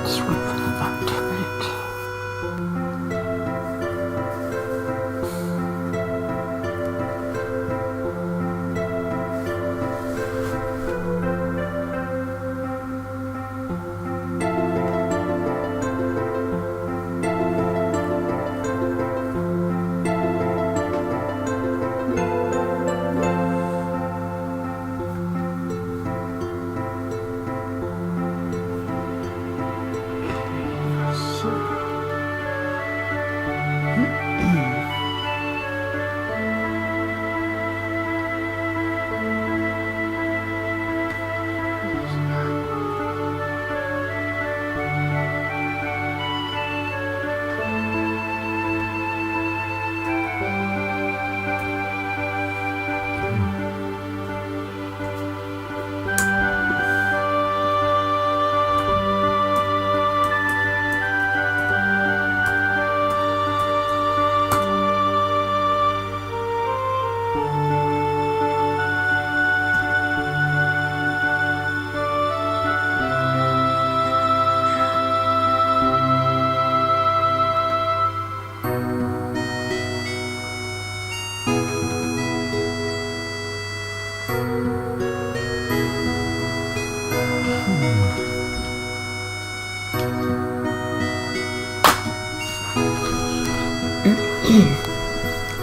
Let's wait for that to bit.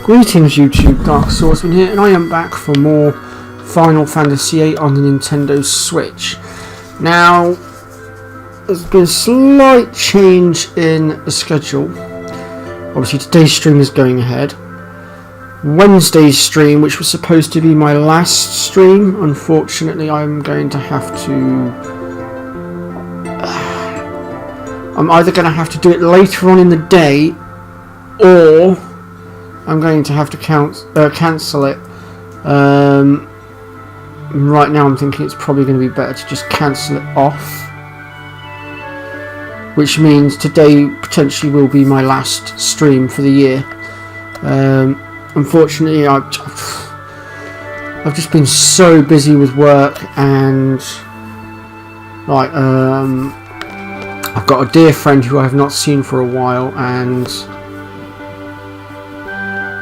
Greetings YouTube, Dark Swordsman here, and I am back for more Final Fantasy VIII on the Nintendo Switch. Now, there's been a slight change in the schedule. Obviously today's stream is going ahead. Wednesday's stream, which was supposed to be my last stream, unfortunately I'm going to have to... I'm either going to have to do it later on in the day, or I'm going to have to cancel it. Right now I'm thinking it's probably going to be better to just cancel it off, which means today potentially will be my last stream for the year. Unfortunately I've just been so busy with work, and like I've got a dear friend who I have not seen for a while, and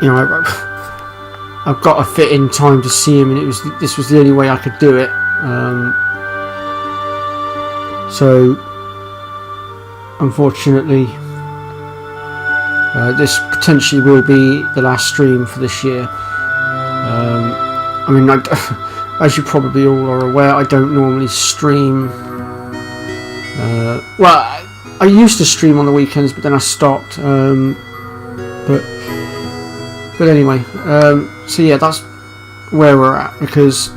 you know, I've got to fit in time to see him, and this was the only way I could do it. So, unfortunately, this potentially will be the last stream for this year. I mean, as you probably all are aware, I don't normally stream. Well, I used to stream on the weekends, but then I stopped. But anyway, so yeah, that's where we're at, because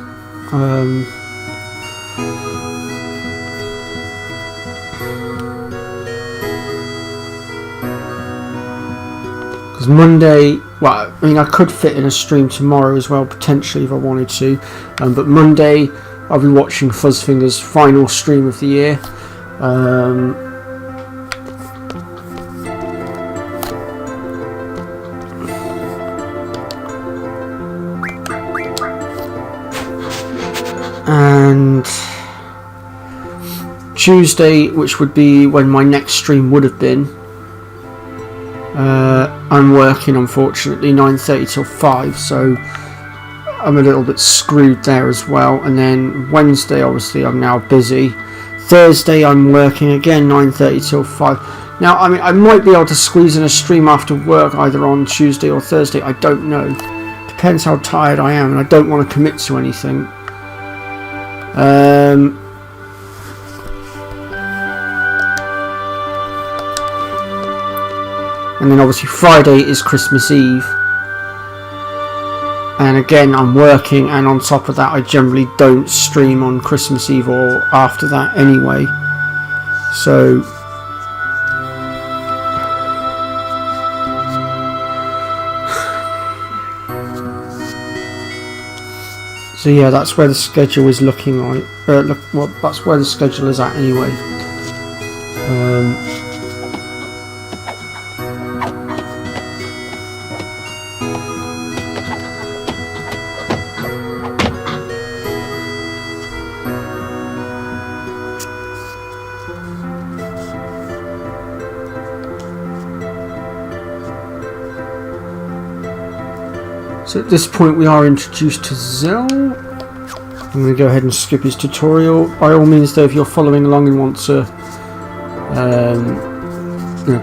Monday, well, I mean, I could fit in a stream tomorrow as well, potentially, if I wanted to, but Monday I'll be watching Fuzzfinger's final stream of the year. And Tuesday, which would be when my next stream would have been, I'm working, unfortunately, 9:30 till 5, so I'm a little bit screwed there as well. And then Wednesday, obviously, I'm now busy. Thursday, I'm working again, 9:30 till 5. Now, I mean, I might be able to squeeze in a stream after work, either on Tuesday or Thursday, I don't know. Depends how tired I am, and I don't want to commit to anything. And then obviously Friday is Christmas Eve, and again I'm working, and on top of that I generally don't stream on Christmas Eve or after that anyway, so yeah, that's where the schedule is looking like. Well, that's where the schedule is at anyway. So at this point we are introduced to Zell. I'm going to go ahead and skip his tutorial. By all means though, if you're following along and want to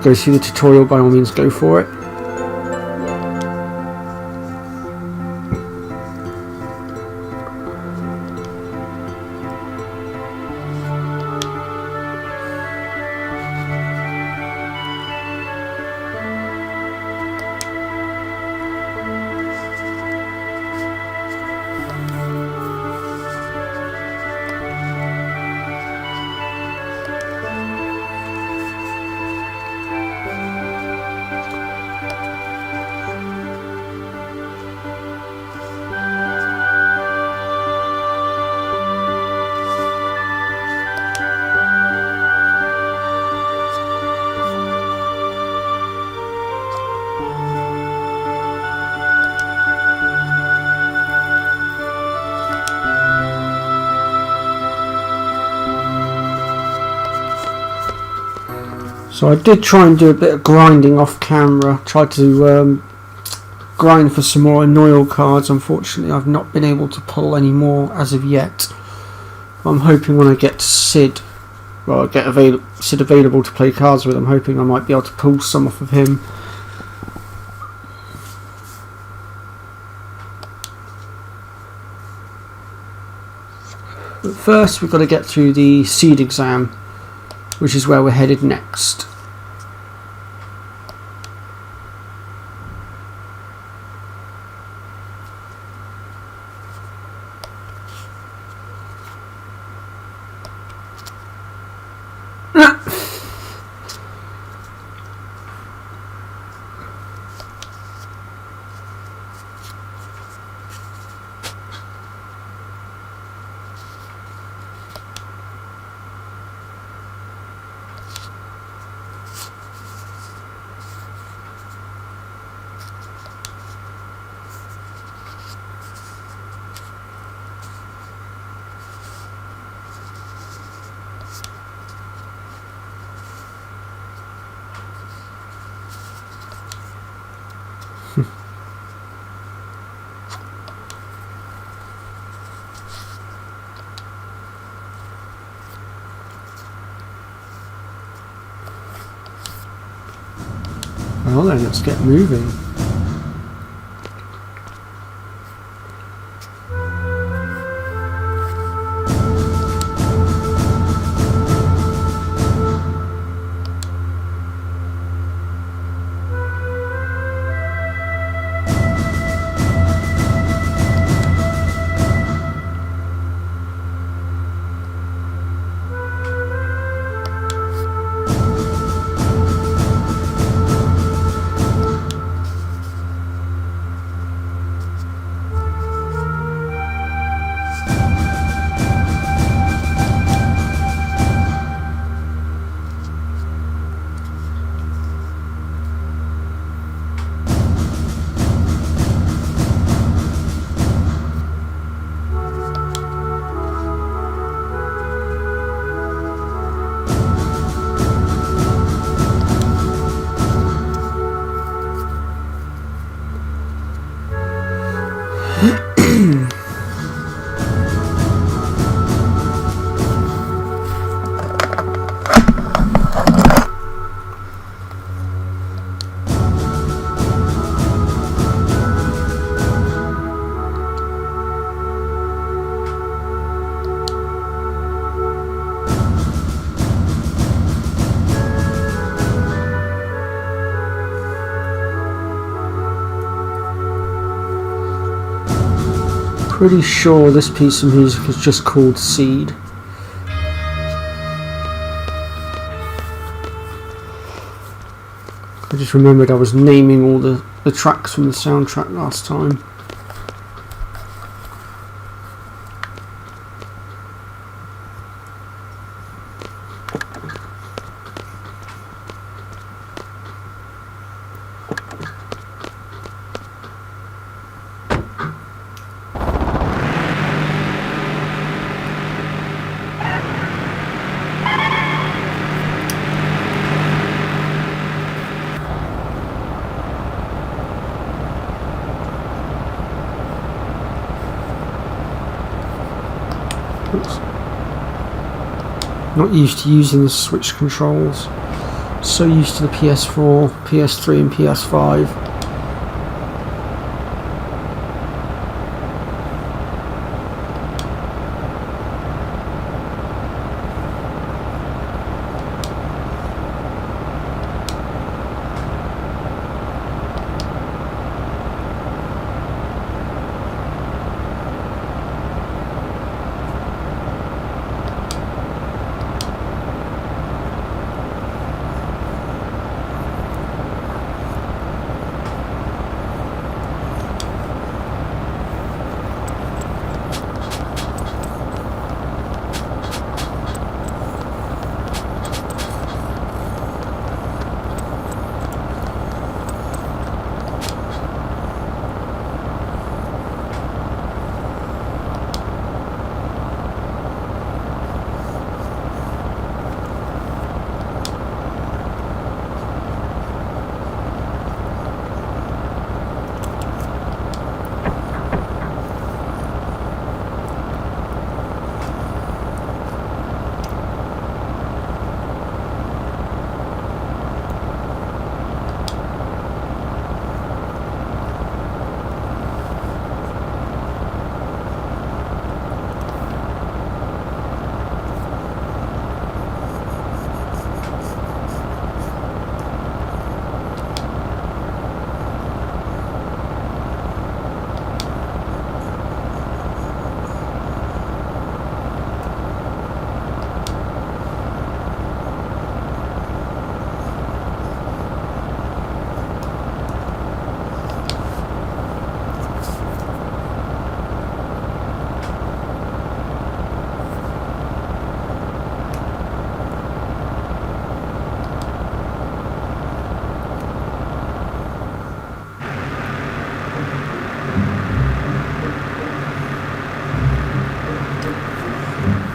go through the tutorial, by all means go for it. So I did try and do a bit of grinding off camera, tried to grind for some more Annoyal cards. Unfortunately I've not been able to pull any more as of yet. I'm hoping when I get Sid, well, I get Sid available to play cards with, I'm hoping I might be able to pull some off of him. But first we've got to get through the Seed exam, which is where we're headed next. Well then, let's get moving. Pretty sure this piece of music is just called Seed. I just remembered I was naming all the tracks from the soundtrack last time. Not used to using the Switch controls. So used to the PS4, PS3 and PS5.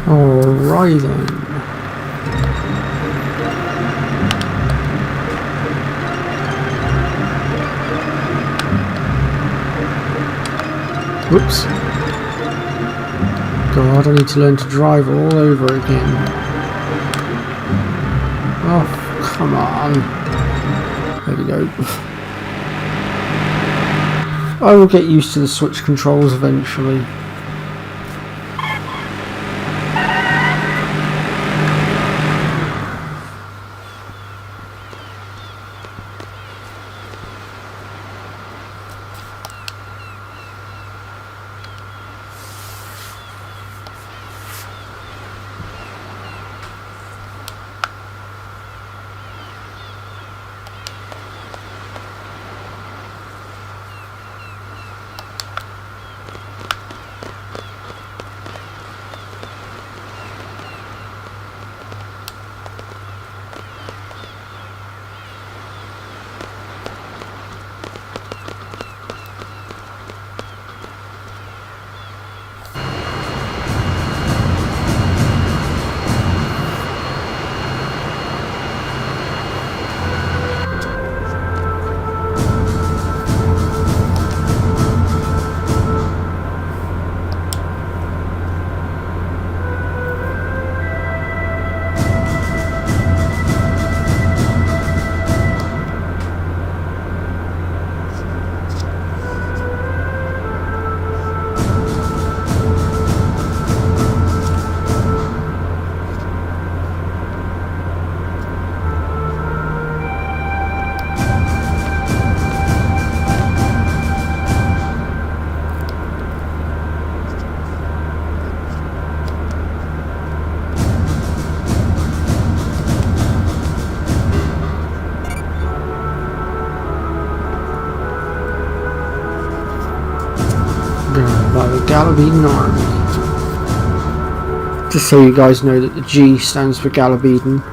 Alright then. Whoops. God, I need to learn to drive all over again. Oh, come on. There we go. I will get used to the Switch controls eventually. By the Galabeden Army. Just so you guys know that the G stands for Galabeden.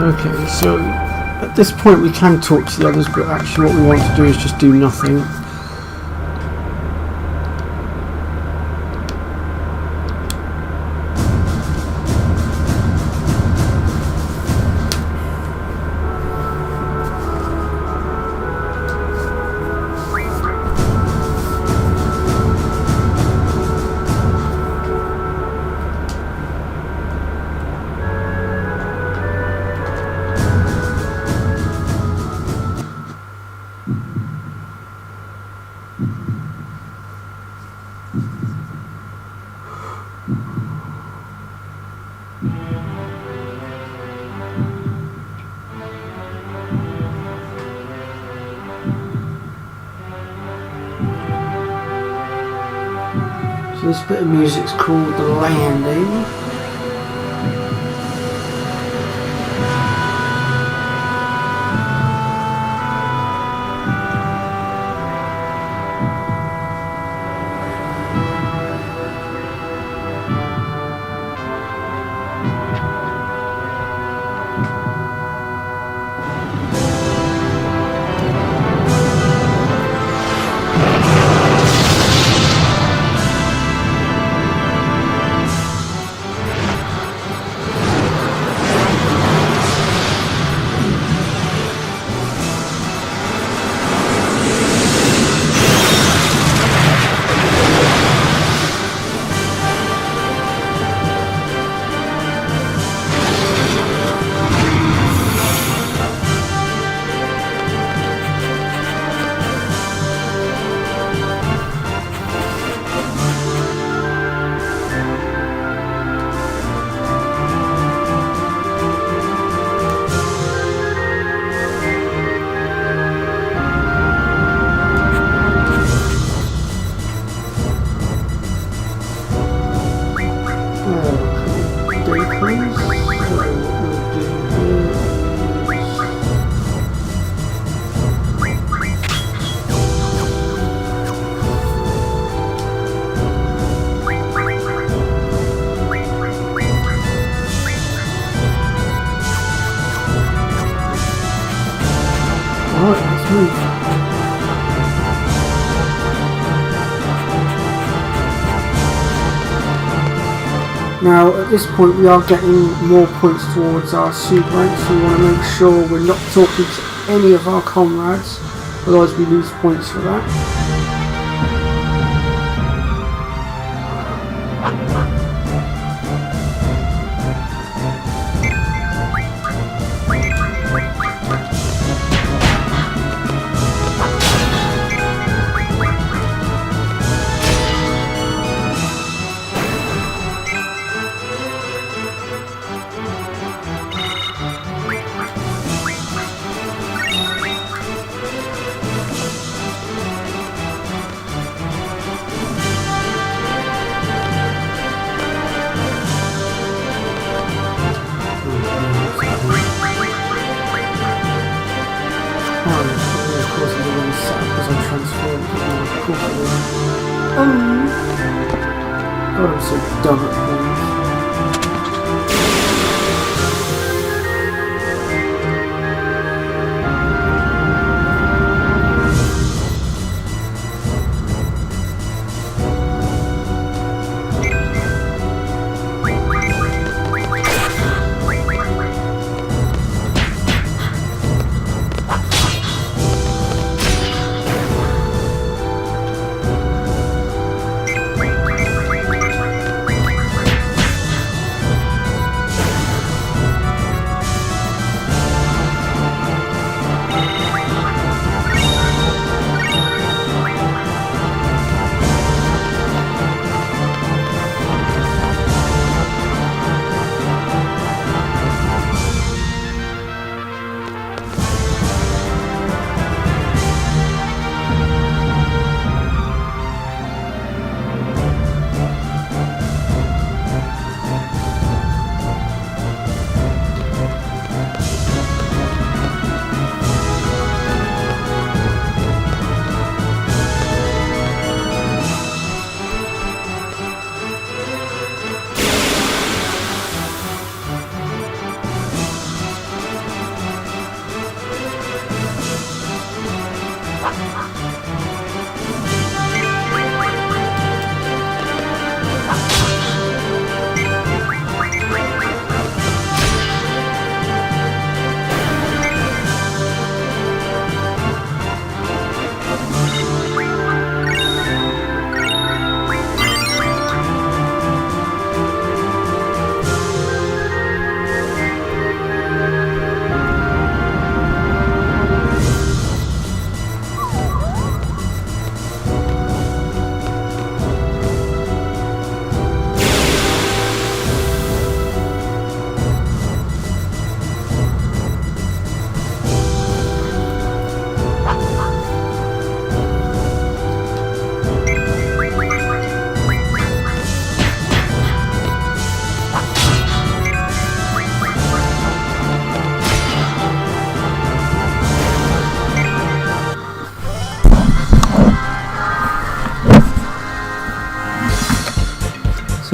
Okay, so at this point we can talk to the others, but actually what we want to do is just do nothing. So this bit of music's called The Landing. Now at this point we are getting more points towards our super rank, so we want to make sure we're not talking to any of our comrades, otherwise we lose points for that. God, I'm so dumb at things.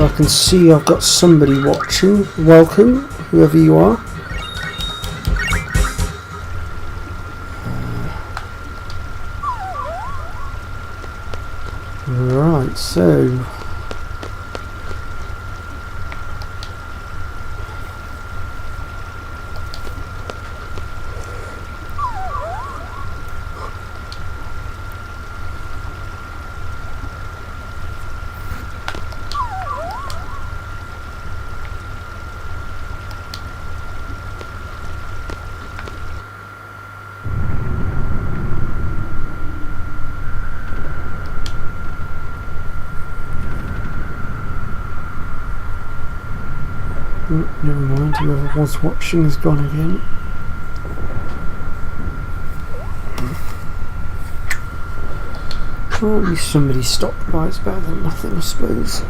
So I can see I've got somebody watching. Welcome, whoever you are. Right, so never mind, whoever was watching is gone again. Well, at least somebody stopped by, it's better than nothing, I suppose.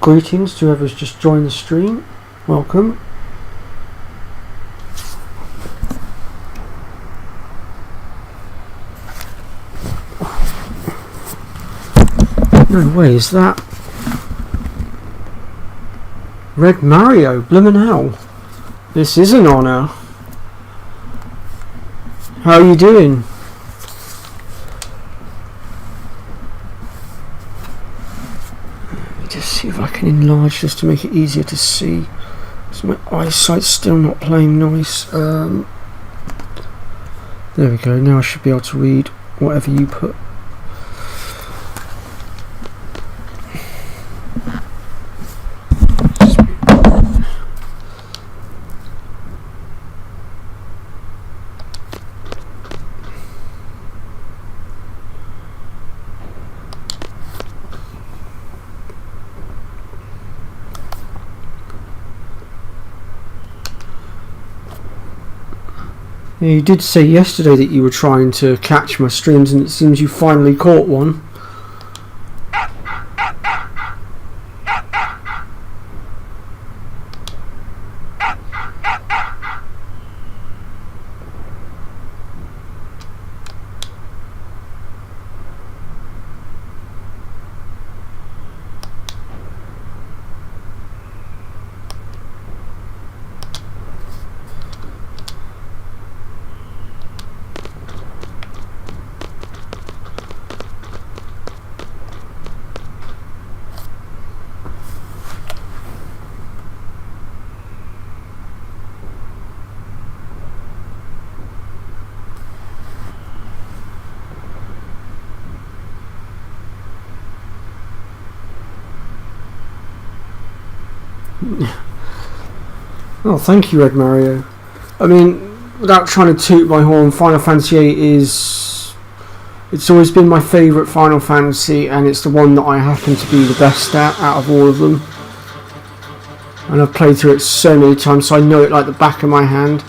Greetings to whoever's just joined the stream. Welcome. No way, is that Red Mario? Bloomin' hell. This is an honour. How are you doing? See if I can enlarge this to make it easier to see. So my eyesight's still not playing nice. There we go. Now I should be able to read whatever you put. Yeah, you did say yesterday that you were trying to catch my streams, and it seems you finally caught one. Oh, thank you, Red Mario. I mean, without trying to toot my horn, Final Fantasy VIII it's always been my favourite Final Fantasy, and it's the one that I happen to be the best at out of all of them. And I've played through it so many times, so I know it like the back of my hand.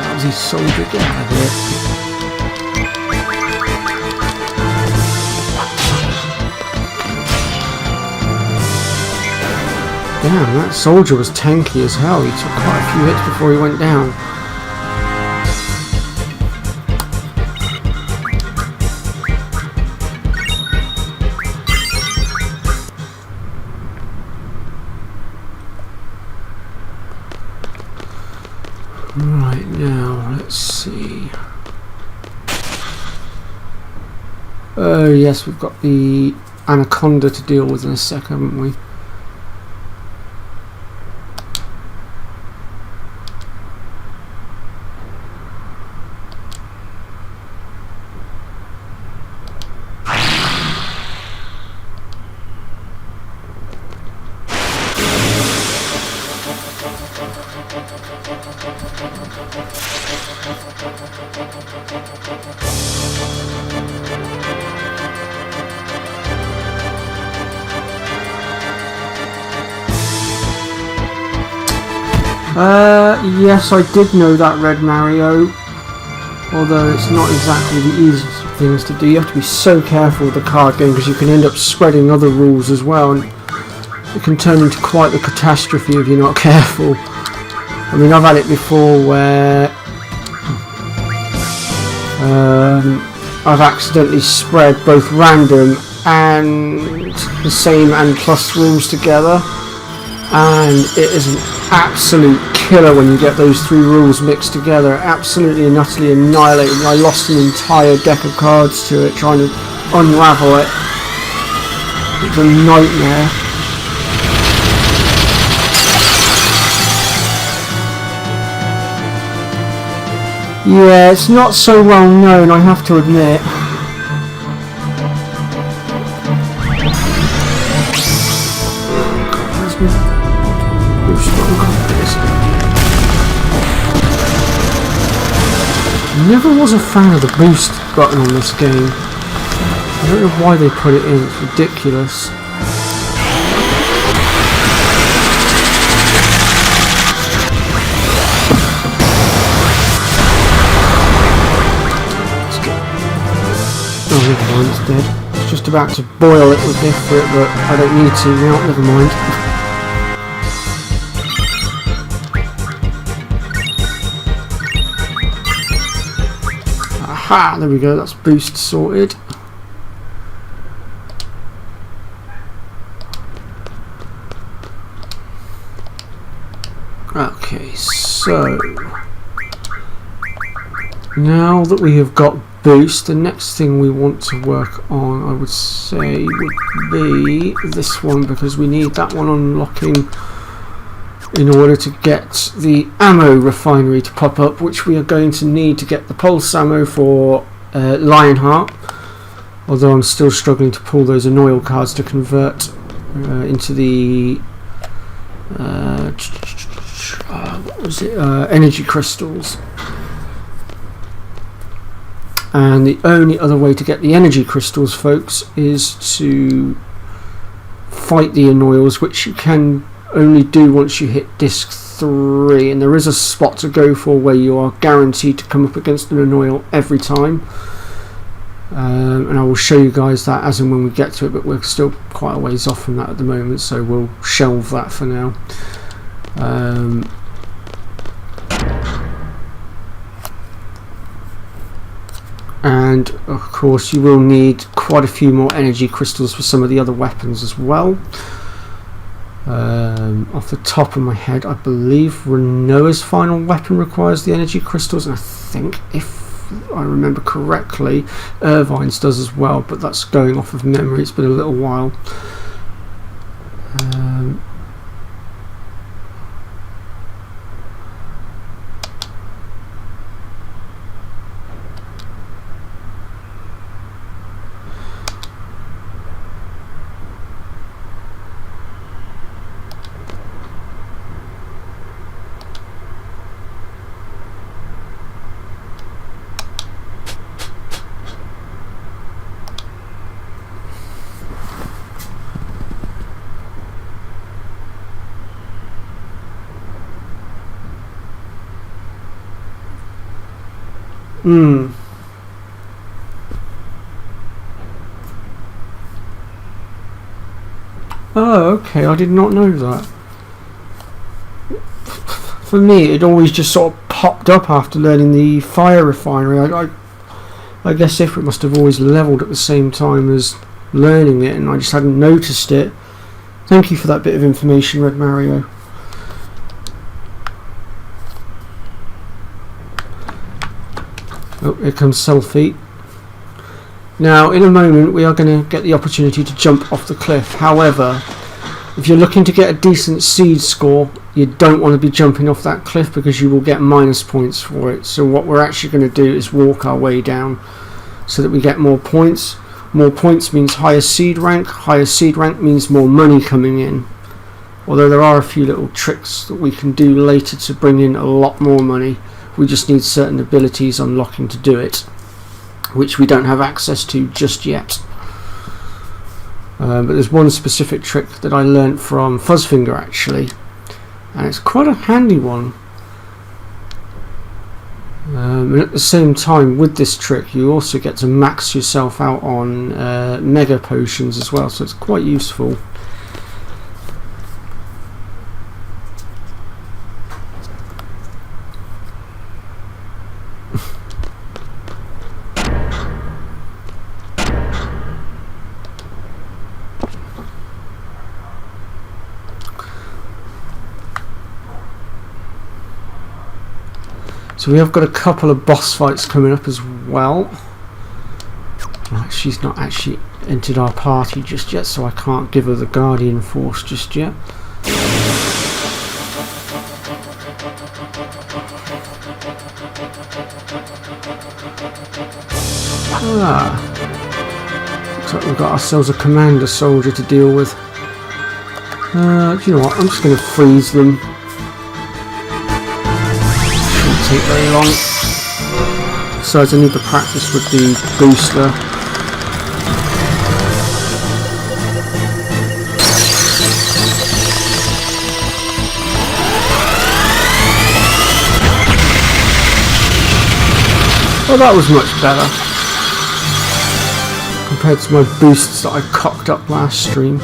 That was his soldier, get out of here. Damn, that soldier was tanky as hell. He took quite a few hits before he went down. Right, now, let's see. Oh yes, we've got the Anaconda to deal with in a sec, haven't we? Yes, I did know that, Red Mario. Although it's not exactly the easiest of things to do. You have to be so careful with the card game because you can end up spreading other rules as well, and it can turn into quite the catastrophe if you're not careful. I mean, I've had it before where I've accidentally spread both random and the same and plus rules together, and it is an absolute killer when you get those three rules mixed together. Absolutely and utterly annihilating. I lost an entire deck of cards to it trying to unravel it. It's a nightmare. Yeah, it's not so well known, I have to admit. I never was a fan of the boost button on this game. I don't know why they put it in, it's ridiculous. Oh, never mind, it's dead. I was just about to boil it with Biff for it, but I don't need to now, never mind. Aha, there we go, that's boost sorted. Okay, so now that we have got boost, the next thing we want to work on, I would say, would be this one, because we need that one unlocking in order to get the ammo refinery to pop up, which we are going to need to get the pulse ammo for Lionheart, although I'm still struggling to pull those Annoyal cards to convert into the what was it? Energy crystals. And the only other way to get the energy crystals, folks, is to fight the Annoyals, which you can only do once you hit disc 3, and there is a spot to go for where you are guaranteed to come up against an Annoyal every time, and I will show you guys that as and when we get to it, but we're still quite a ways off from that at the moment, so we'll shelve that for now. And of course you will need quite a few more energy crystals for some of the other weapons as well. Off the top of my head, I believe Rinoa's final weapon requires the energy crystals, and I think, if I remember correctly, Irvine's does as well, but that's going off of memory, it's been a little while. Hmm. Oh, okay, I did not know that. For me, it always just sort of popped up after learning the fire refinery. I guess Ifrit must have always leveled at the same time as learning it, and I just hadn't noticed it. Thank you for that bit of information, Red Mario. Oh, here comes Selphie. Now, in a moment, we are going to get the opportunity to jump off the cliff. However, if you're looking to get a decent seed score, you don't want to be jumping off that cliff because you will get minus points for it. So what we're actually going to do is walk our way down so that we get more points. More points means higher seed rank. Higher seed rank means more money coming in. Although there are a few little tricks that we can do later to bring in a lot more money. We just need certain abilities unlocking to do it, which we don't have access to just yet. But there's one specific trick that I learnt from Fuzzfinger actually, and it's quite a handy one. And at the same time, with this trick, you also get to max yourself out on mega potions as well, so it's quite useful. So we have got a couple of boss fights coming up as well. Right, she's not actually entered our party just yet, so I can't give her the Guardian Force just yet. Looks like we've got ourselves a commander soldier to deal with. Do you know what? I'm just going to freeze them. Take very long. Besides, I need to practice with the booster. Well, that was much better compared to my boosts that I cocked up last stream.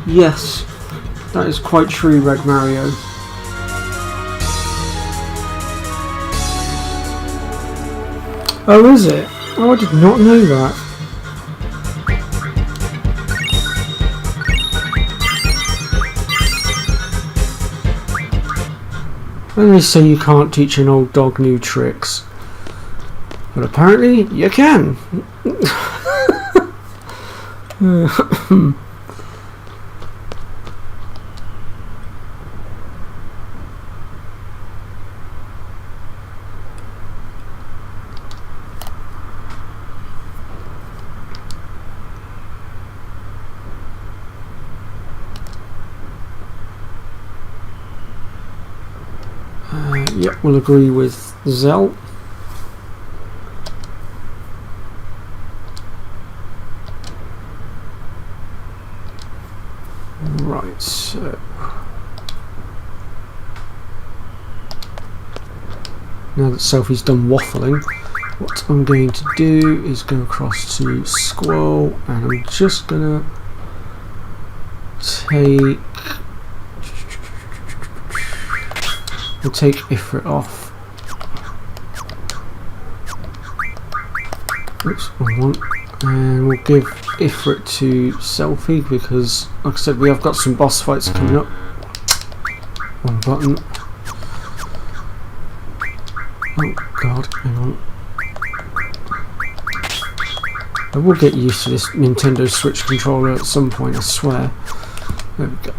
Yes, that is quite true, Red Mario. Oh, is it? Oh, I did not know that. When they say you can't teach an old dog new tricks, but apparently you can. Yep, we'll agree with Zell. Right, so now that Selphie's done waffling, what I'm going to do is go across to Squall, and I'm just gonna take Ifrit off. Oops, wrong one. And we'll give Ifrit to Selphie because, like I said, we have got some boss fights coming up. Wrong button. Oh god, hang on. I will get used to this Nintendo Switch controller at some point, I swear. There we go.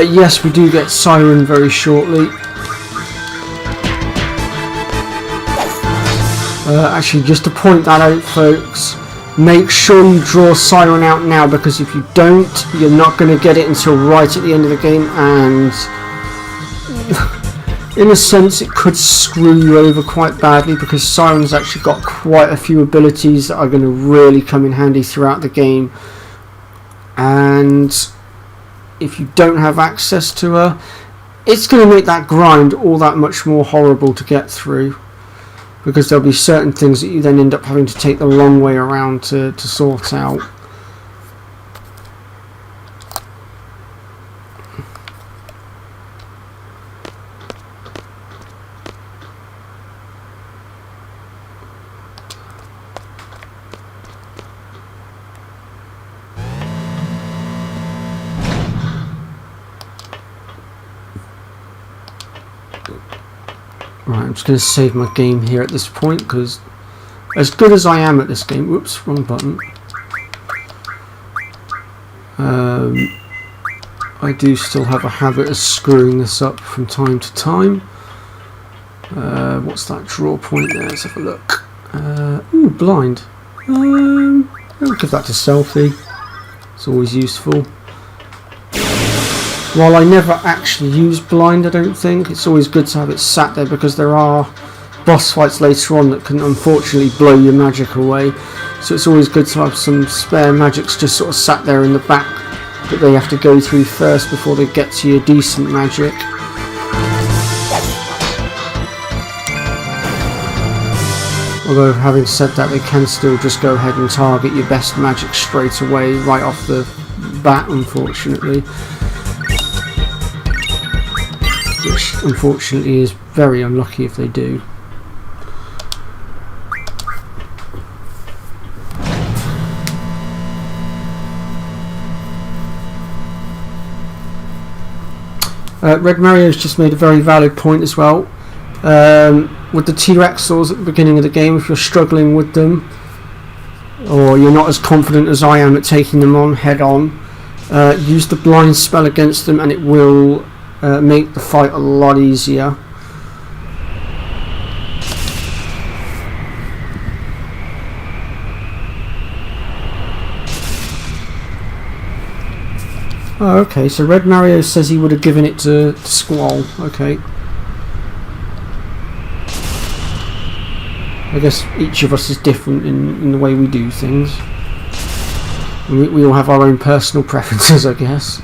Yes, we do get Siren very shortly. Actually, just to point that out, folks, make sure you draw Siren out now, because if you don't, you're not going to get it until right at the end of the game, and in a sense it could screw you over quite badly, because Siren's actually got quite a few abilities that are going to really come in handy throughout the game, and if you don't have access to her, it's going to make that grind all that much more horrible to get through, because there'll be certain things that you then end up having to take the long way around to sort out. Right, I'm just going to save my game here at this point, because as good as I am at this game, whoops, wrong button, I do still have a habit of screwing this up from time to time. What's that draw point there? Let's have a look. Ooh, blind. I'll give that to Selfie. It's always useful. While I never actually use blind, I don't think, it's always good to have it sat there, because there are boss fights later on that can unfortunately blow your magic away. So it's always good to have some spare magics just sort of sat there in the back that they have to go through first before they get to your decent magic. Although, having said that, they can still just go ahead and target your best magic straight away, right off the bat, unfortunately. Which, unfortunately, is very unlucky if they do. Red Mario's just made a very valid point as well. With the T-Rexors at the beginning of the game, if you're struggling with them, or you're not as confident as I am at taking them on head on, use the blind spell against them, and it will make the fight a lot easier. Oh, okay, so Red Mario says he would have given it to Squall. Okay. I guess each of us is different in the way we do things. We all have our own personal preferences, I guess.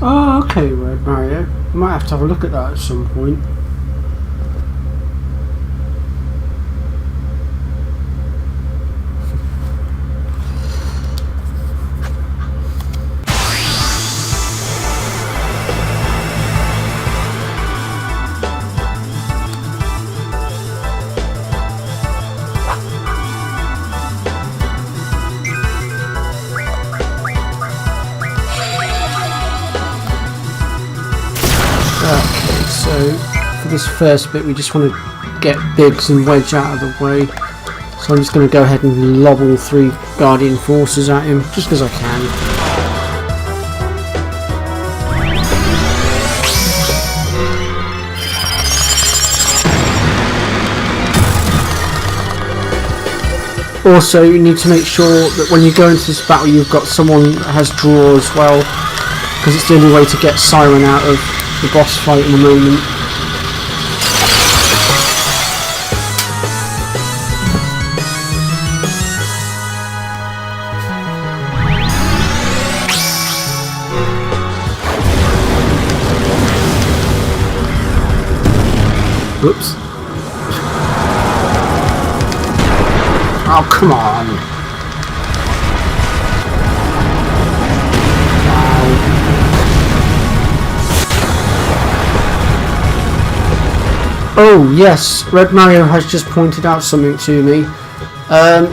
Oh, okay, Red Mario. I might have to have a look at that at some point. Okay, so for this first bit we just want to get Biggs and Wedge out of the way. So I'm just going to go ahead and lob all 3 Guardian Forces at him, just because I can. Also, you need to make sure that when you go into this battle you've got someone that has draw as well, because it's the only way to get Siren out of the boss fight in a moment. Whoops. Oh, come on. Oh yes, Red Mario has just pointed out something to me.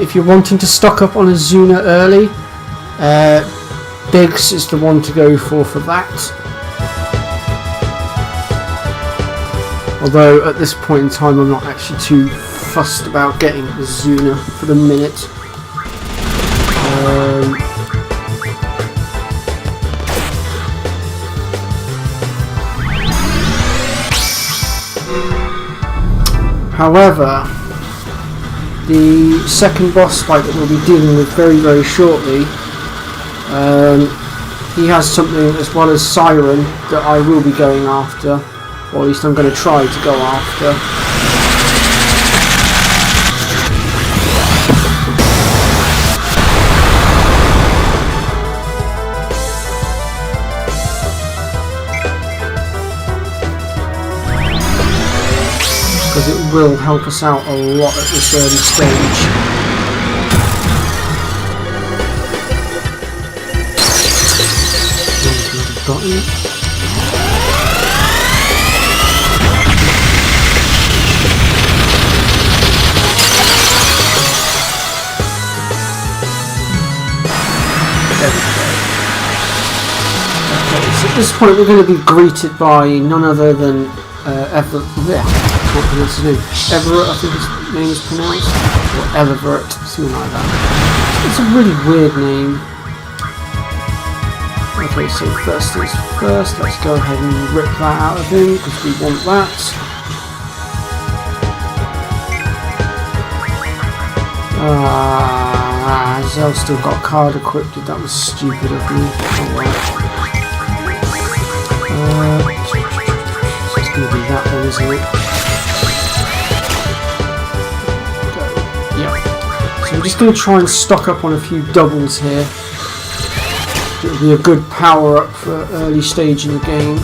If you're wanting to stock up on Azuna early, Biggs is the one to go for that. Although at this point in time I'm not actually too fussed about getting Azuna for the minute. However, the second boss fight that we'll be dealing with very, very shortly, he has something as well as Siren that I will be going after, or at least I'm going to try to go after. Because it will help us out a lot at this early stage. Button. There we go. Okay, so at this point we're going to be greeted by none other than Everett, I can't pronounce his name. Everett, I think his name is pronounced, or Everett, something like that. It's a really weird name. Okay, so first things first, let's go ahead and rip that out of him, because we want that. Zell's still got card equipped, that was stupid of me. Oh well. It's going to be that one, isn't it? Yeah. So I'm just going to try and stock up on a few doubles here. It'll be a good power up for early stage in the game.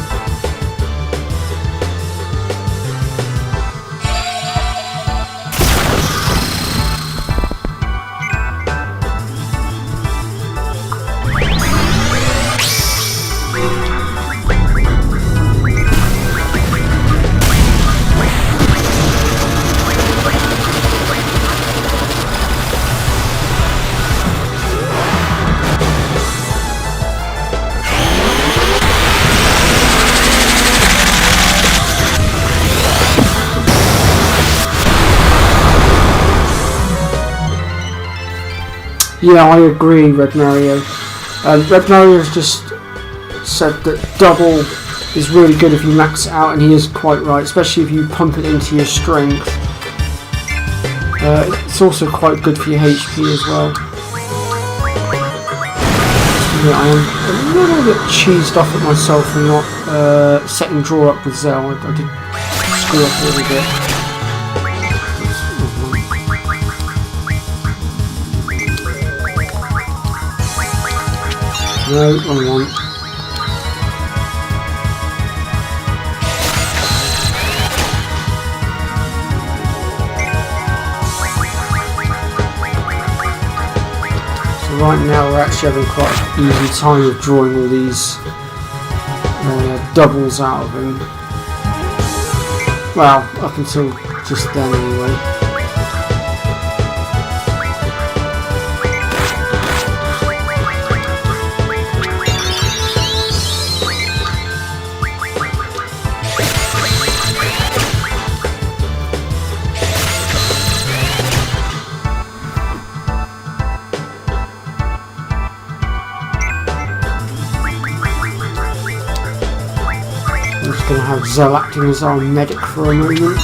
Yeah, I agree, Red Mario. Red Mario has just said that double is really good if you max it out, and he is quite right, especially if you pump it into your strength. It's also quite good for your HP as well. Yeah, I am a little bit cheesed off at myself for not setting draw up with Zell. I did screw up a little bit. No, wrong one. right now we're actually having quite an easy time of drawing all these doubles out of him. Well, up until just then anyway. Going to have Zell acting as our medic for a moment.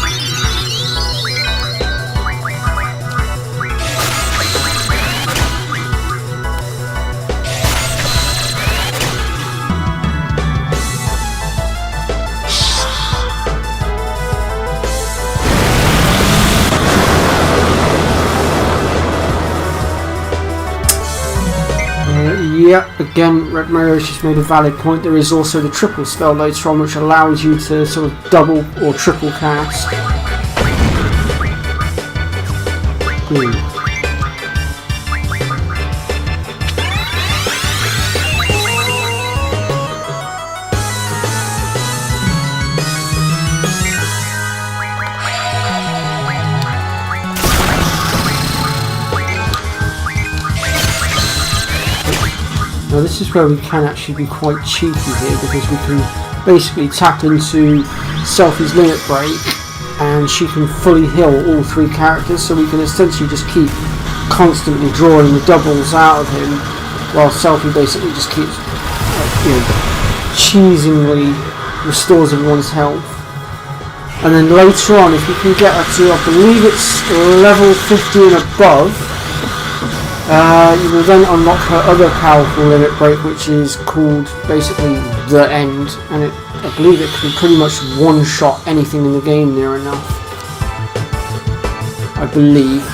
Yeah, again, Red Mario's just made a valid point. There is also the triple spell later on, which allows you to sort of double or triple cast. Now this is where we can actually be quite cheeky here, because we can basically tap into Selphie's limit break and she can fully heal all three characters, so we can essentially just keep constantly drawing the doubles out of him while Selphie basically just keeps cheesingly restores everyone's health. And then later on, if we can get her to, I believe it's level 50 and above, you will then unlock her other powerful limit break, which is called basically The End, and I believe it can pretty much one-shot anything in the game near enough. I believe.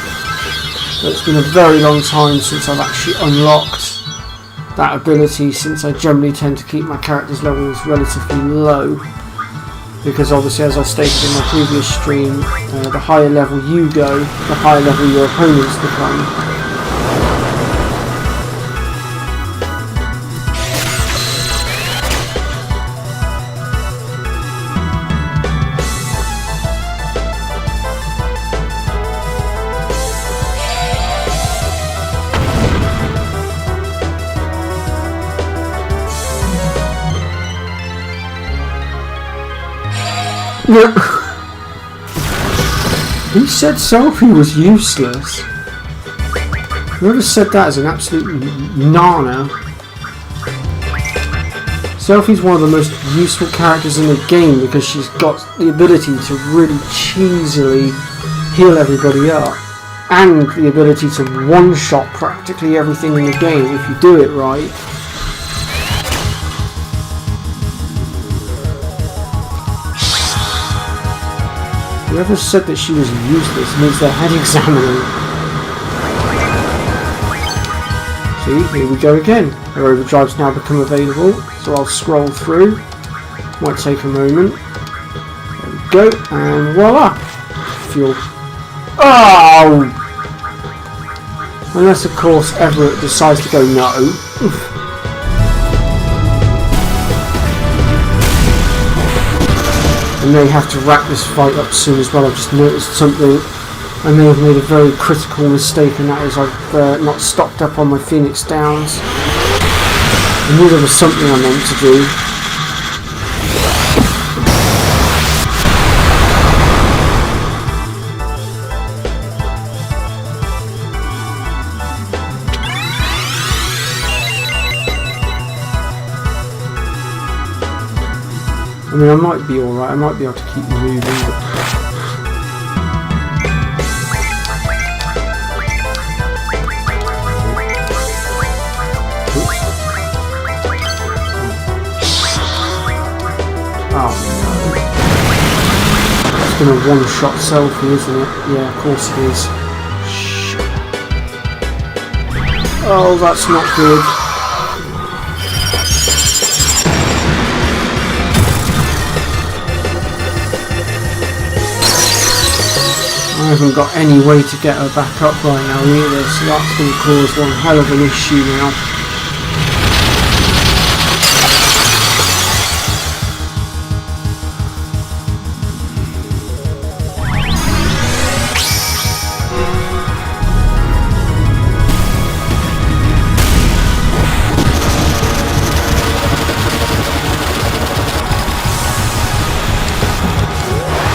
But it's been a very long time since I've actually unlocked that ability, since I generally tend to keep my characters' levels relatively low. Because obviously, as I stated in my previous stream, the higher level you go, the higher level your opponents become. No. Who said Selphie was useless? Whoever said that is an absolute nana. Selphie's one of the most useful characters in the game because she's got the ability to really cheesily heal everybody up, and the ability to one-shot practically everything in the game if you do it right. Whoever said that she was useless needs their head examining. See, here we go again. Her overdrive's now become available, so I'll scroll through. Might take a moment. There we go, and voila! Fuel. Oh! Unless, of course, Everett decides to go no. I may have to wrap this fight up soon as well. I've just noticed something. I may have made a very critical mistake, and that is I've not stocked up on my Phoenix Downs. I knew there was something I meant to do. I mean, I might be alright, I might be able to keep moving, but... Oh no. It's been a one-shot Selphie, isn't it? Yeah, of course it is. Shit. Oh, that's not good. I haven't got any way to get her back up right now either, so that's going to cause one hell of an issue now.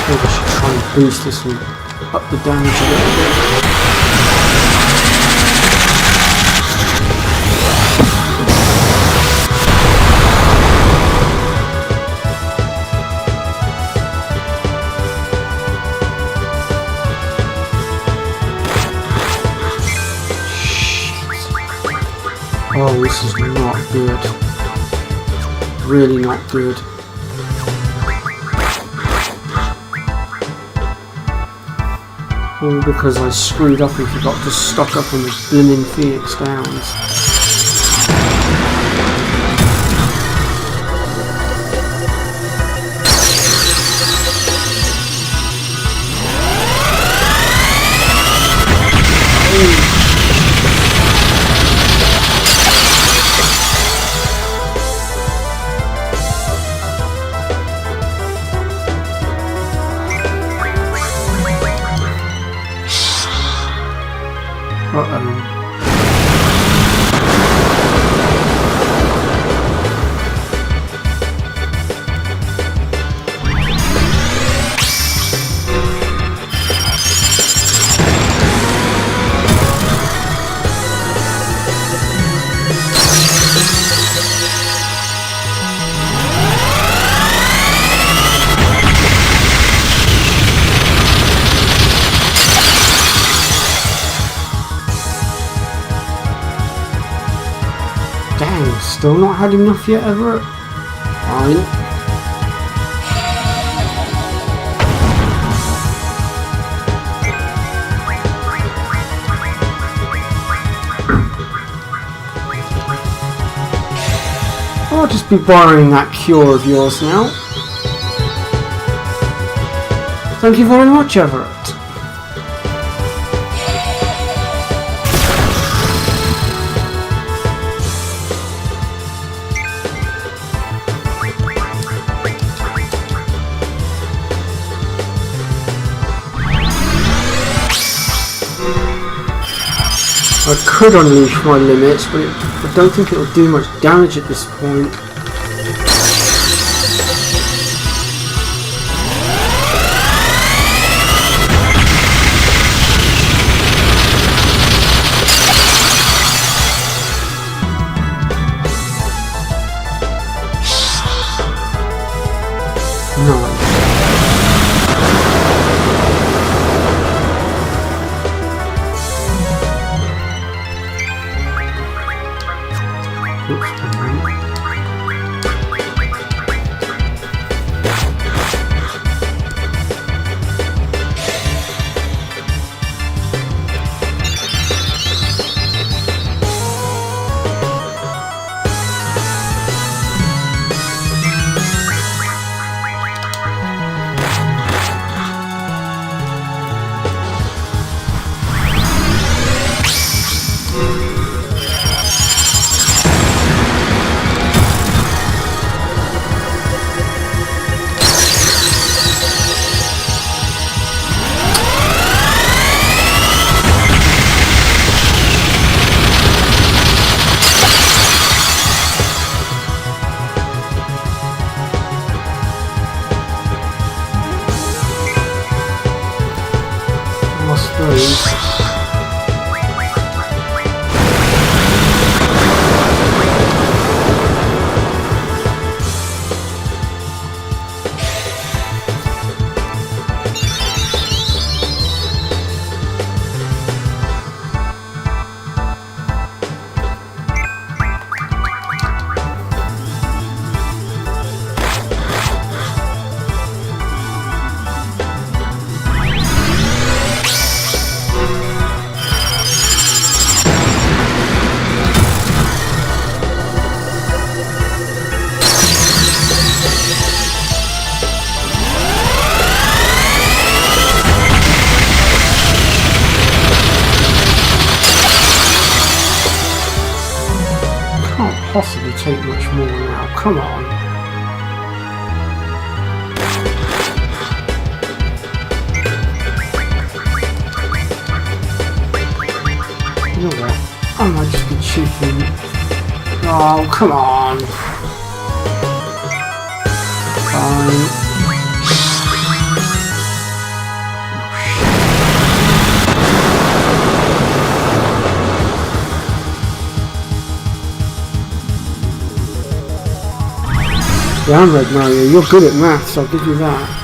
Maybe I should try and boost this one up the damage a little bit. Oh, this is not good. Really not good. All because I screwed up and forgot to stock up on the blimmin' Phoenix Downs. Uh-oh. Dang, still not had enough yet, Everett? Fine. I'll just be borrowing that cure of yours now. Thank you very much, Everett. I could unleash my limits, but I don't think it'll do much damage at this point. No. possibly take much more now. Come on. You know what? I might just be cheeky. Oh, come on. Fine. Damn, Red Mario, you're good at maths, I'll give you that.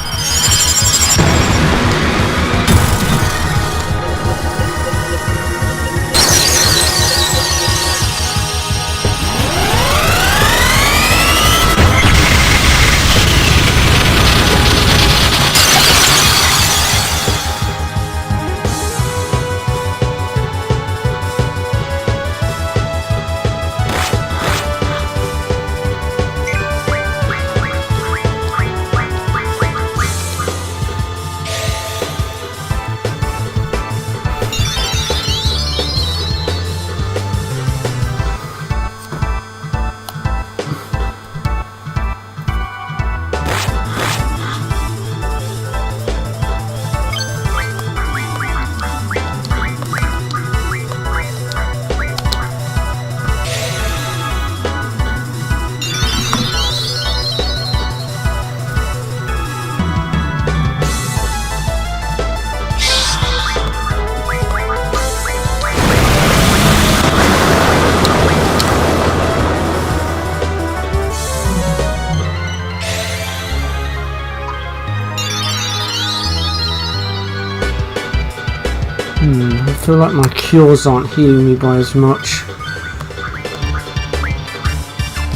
I feel like my cures aren't healing me by as much.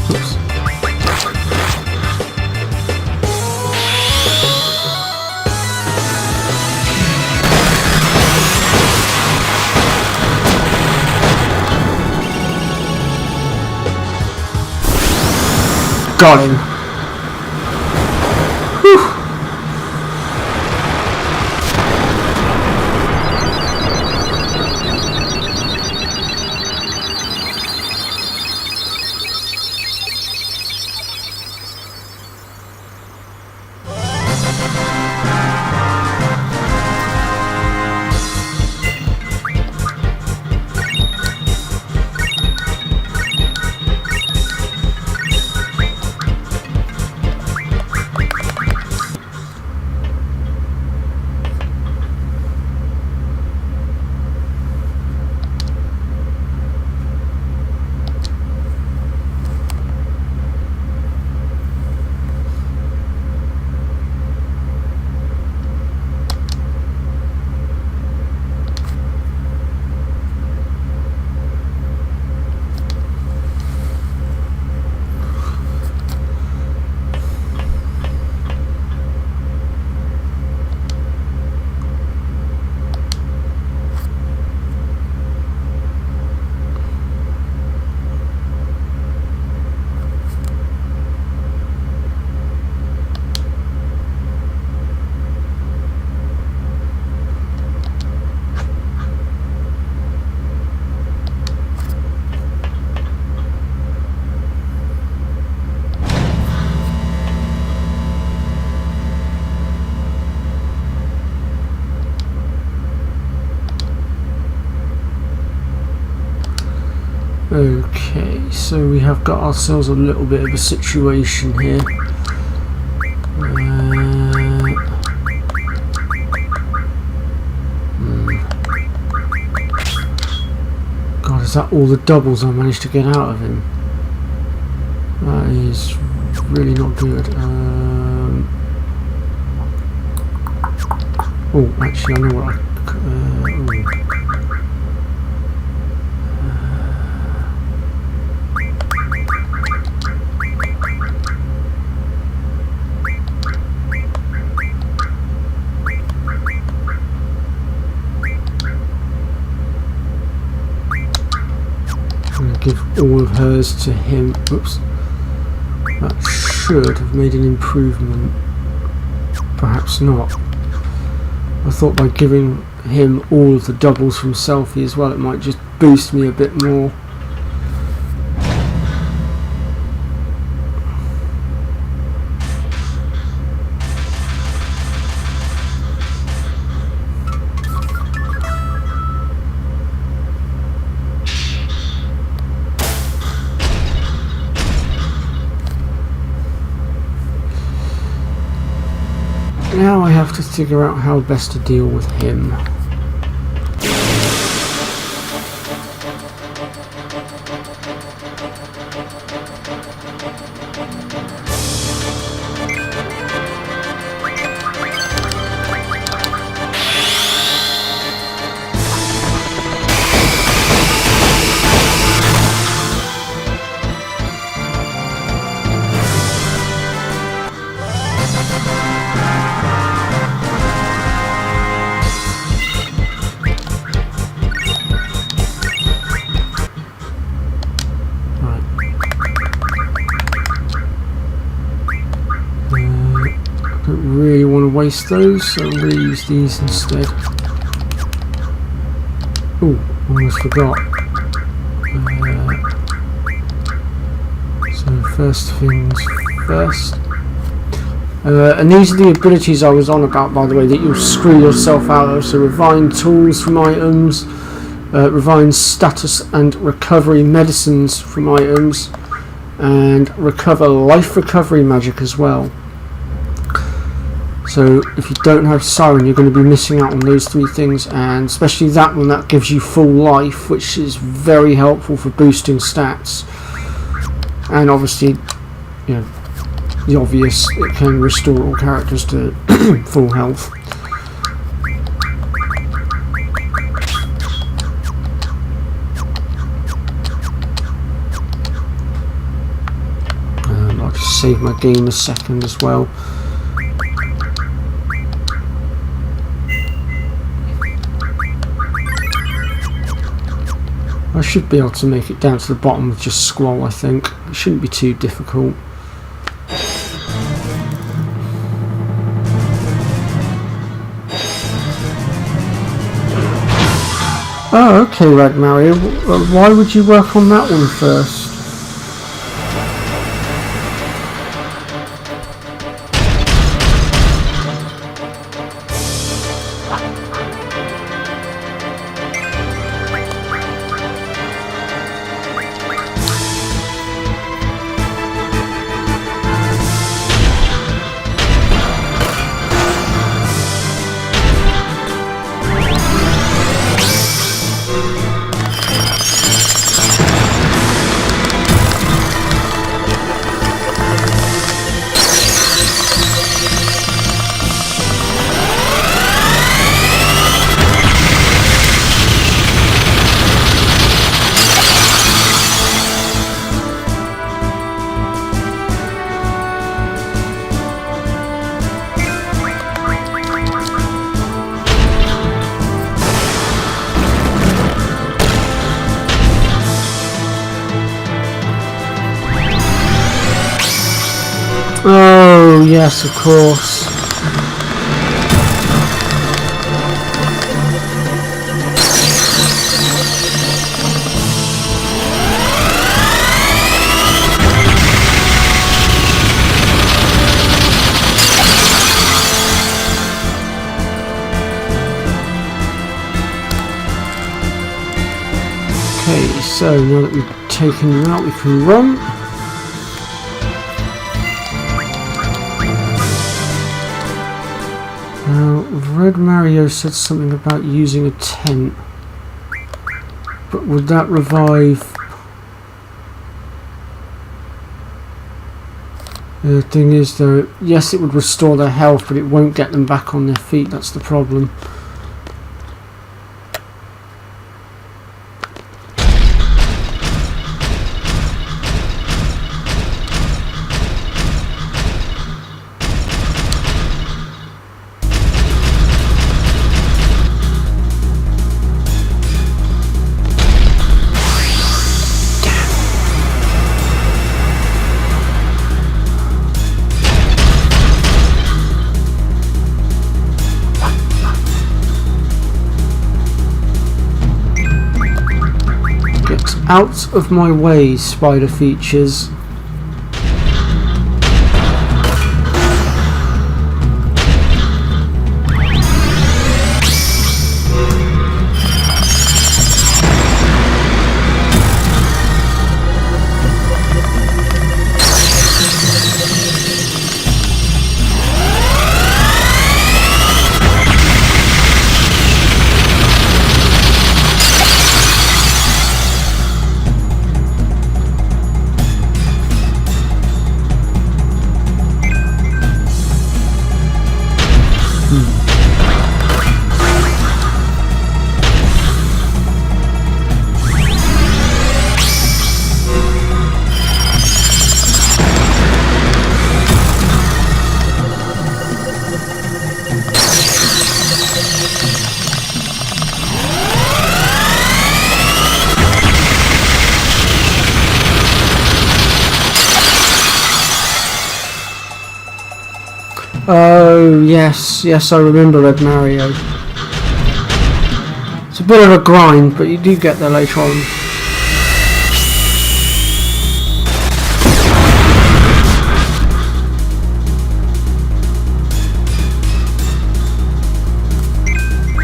Oops. Got him. Whew. Okay, so we have got ourselves a little bit of a situation here. God, is that all the doubles I managed to get out of him? That is really not good. Oh, actually, I know what I... give all of hers to him. Oops. That should have made an improvement. Perhaps not. I thought by giving him all of the doubles from Selphie as well, it might just boost me a bit more. now I have to figure out how best to deal with him. Really want to waste those, so I'm going to use these instead. Oh, almost forgot. So first things first. And these are the abilities I was on about, by the way, that you'll screw yourself out of. So refine tools from items, refine status and recovery medicines from items, and recover life recovery magic as well. So if you don't have Siren, you're going to be missing out on those three things, and especially that one that gives you full life, which is very helpful for boosting stats. And obviously, you know, the obvious, it can restore all characters to full health. I'll just save my game a second as well. I should be able to make it down to the bottom with just scroll, I think. It shouldn't be too difficult. Oh, okay, Red Mario. Why would you work on that one first? Oh, yes, of course. Okay, so now that we've taken them out, we can run. Now, Red Mario said something about using a tent, but would that revive? The thing is though, yes, it would restore their health, but it won't get them back on their feet. That's the problem. Out of my way, spider features. Oh, yes, yes, I remember Red Mario. It's a bit of a grind, but you do get there later on.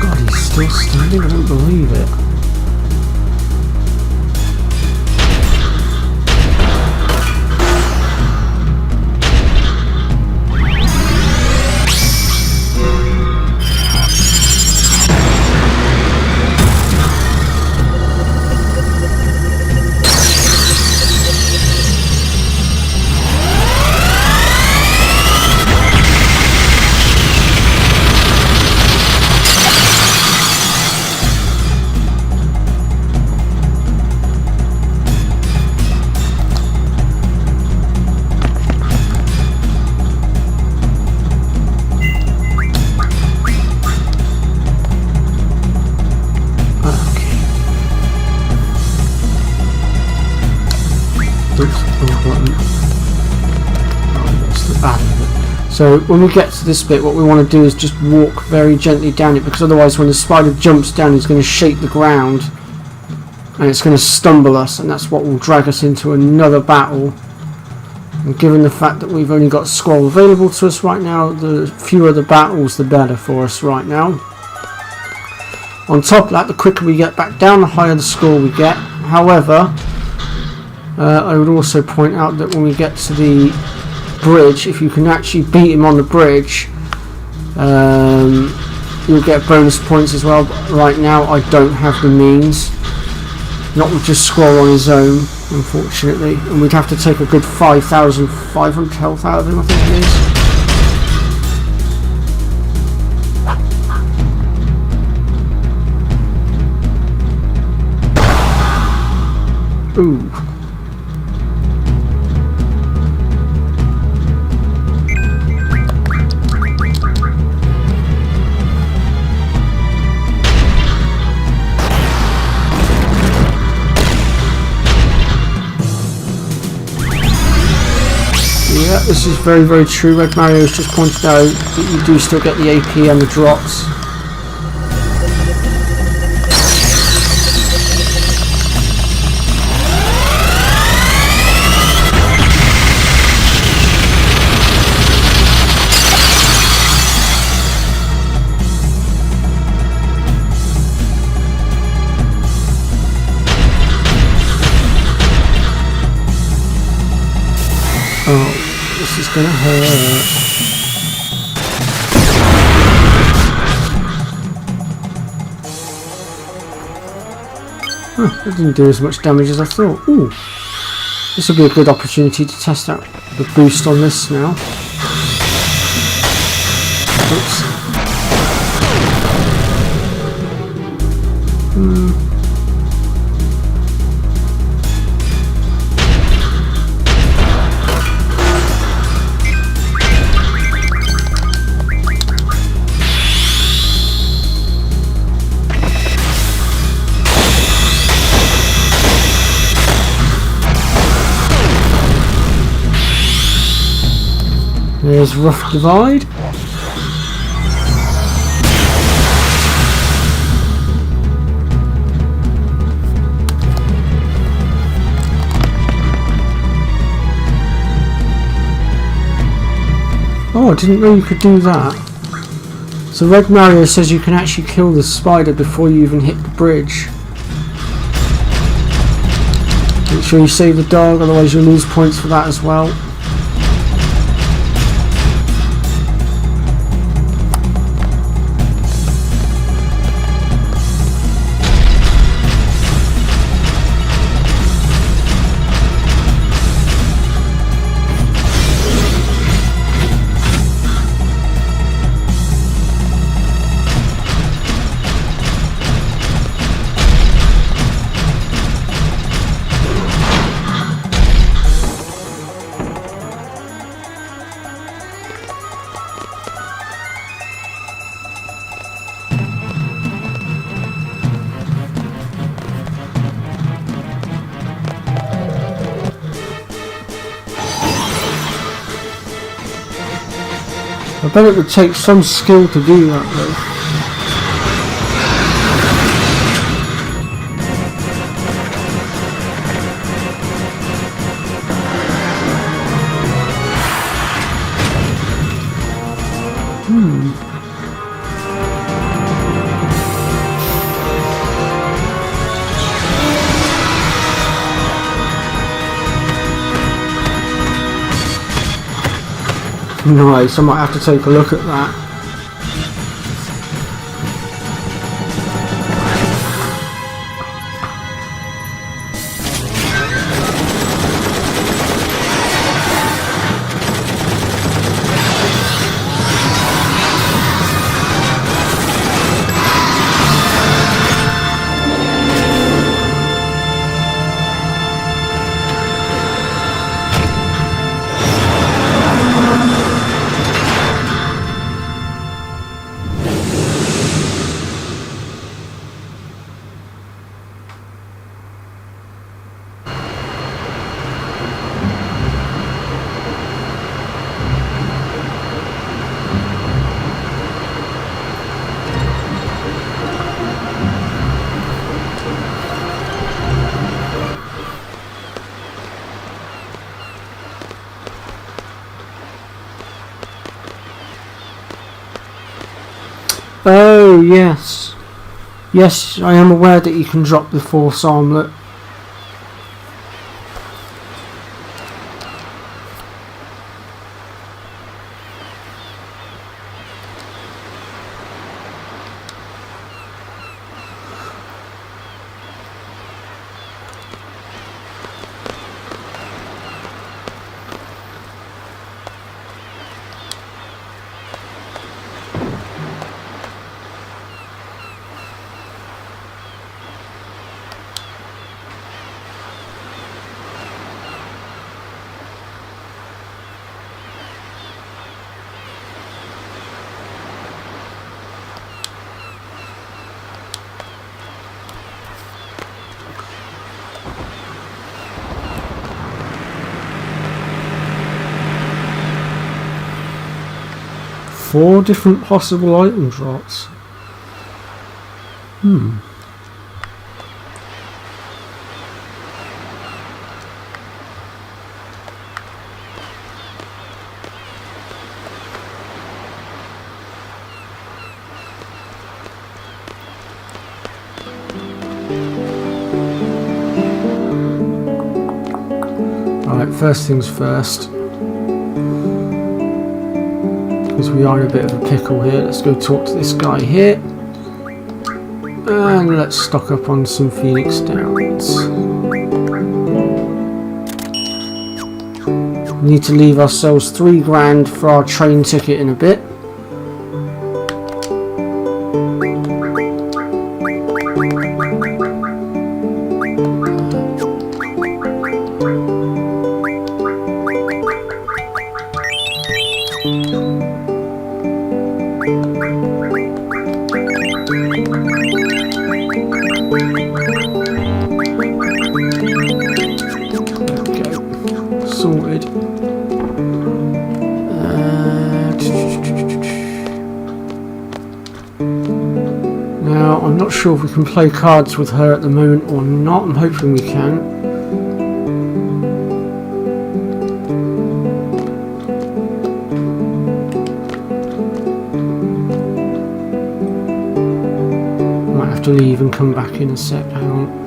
God, he's still standing? I don't believe it. So when we get to this bit, what we want to do is just walk very gently down it, because otherwise when the spider jumps down it's going to shake the ground and it's going to stumble us, and that's what will drag us into another battle. And given the fact that we've only got scroll available to us right now, the fewer the battles the better for us right now. On top of that, the quicker we get back down, the higher the score we get. However, I would also point out that when we get to the bridge, if you can actually beat him on the bridge, you'll get bonus points as well. But right now I don't have the means, not with just scroll on his own, unfortunately, and we'd have to take a good 5,500 health out of him, I think it is. Ooh. Yeah, this is very, very true. Red Mario has just pointed out that you do still get the AP and the drops. Oh. This is gonna hurt. Huh, it didn't do as much damage as I thought. Ooh. This will be a good opportunity to test out the boost on this now. Oops. There's Rough Divide. Oh, I didn't know you could do that. So Red Mario says you can actually kill the spider before you even hit the bridge. Make sure you save the dog, otherwise you'll lose points for that as well. I bet it would take some skill to do that though. Nice, I might have to take a look at that. Oh, yes. Yes, I am aware that you can drop the Force Armlet. Four different possible item drops. Alright, first things first. Because we are in a bit of a pickle here. Let's go talk to this guy here. And let's stock up on some Phoenix Downs. We need to leave ourselves $3 grand for our train ticket in a bit. Sorted. Now, I'm not sure if we can play cards with her at the moment or not. I'm hoping we can. Might have to leave and come back in a sec. Hang on.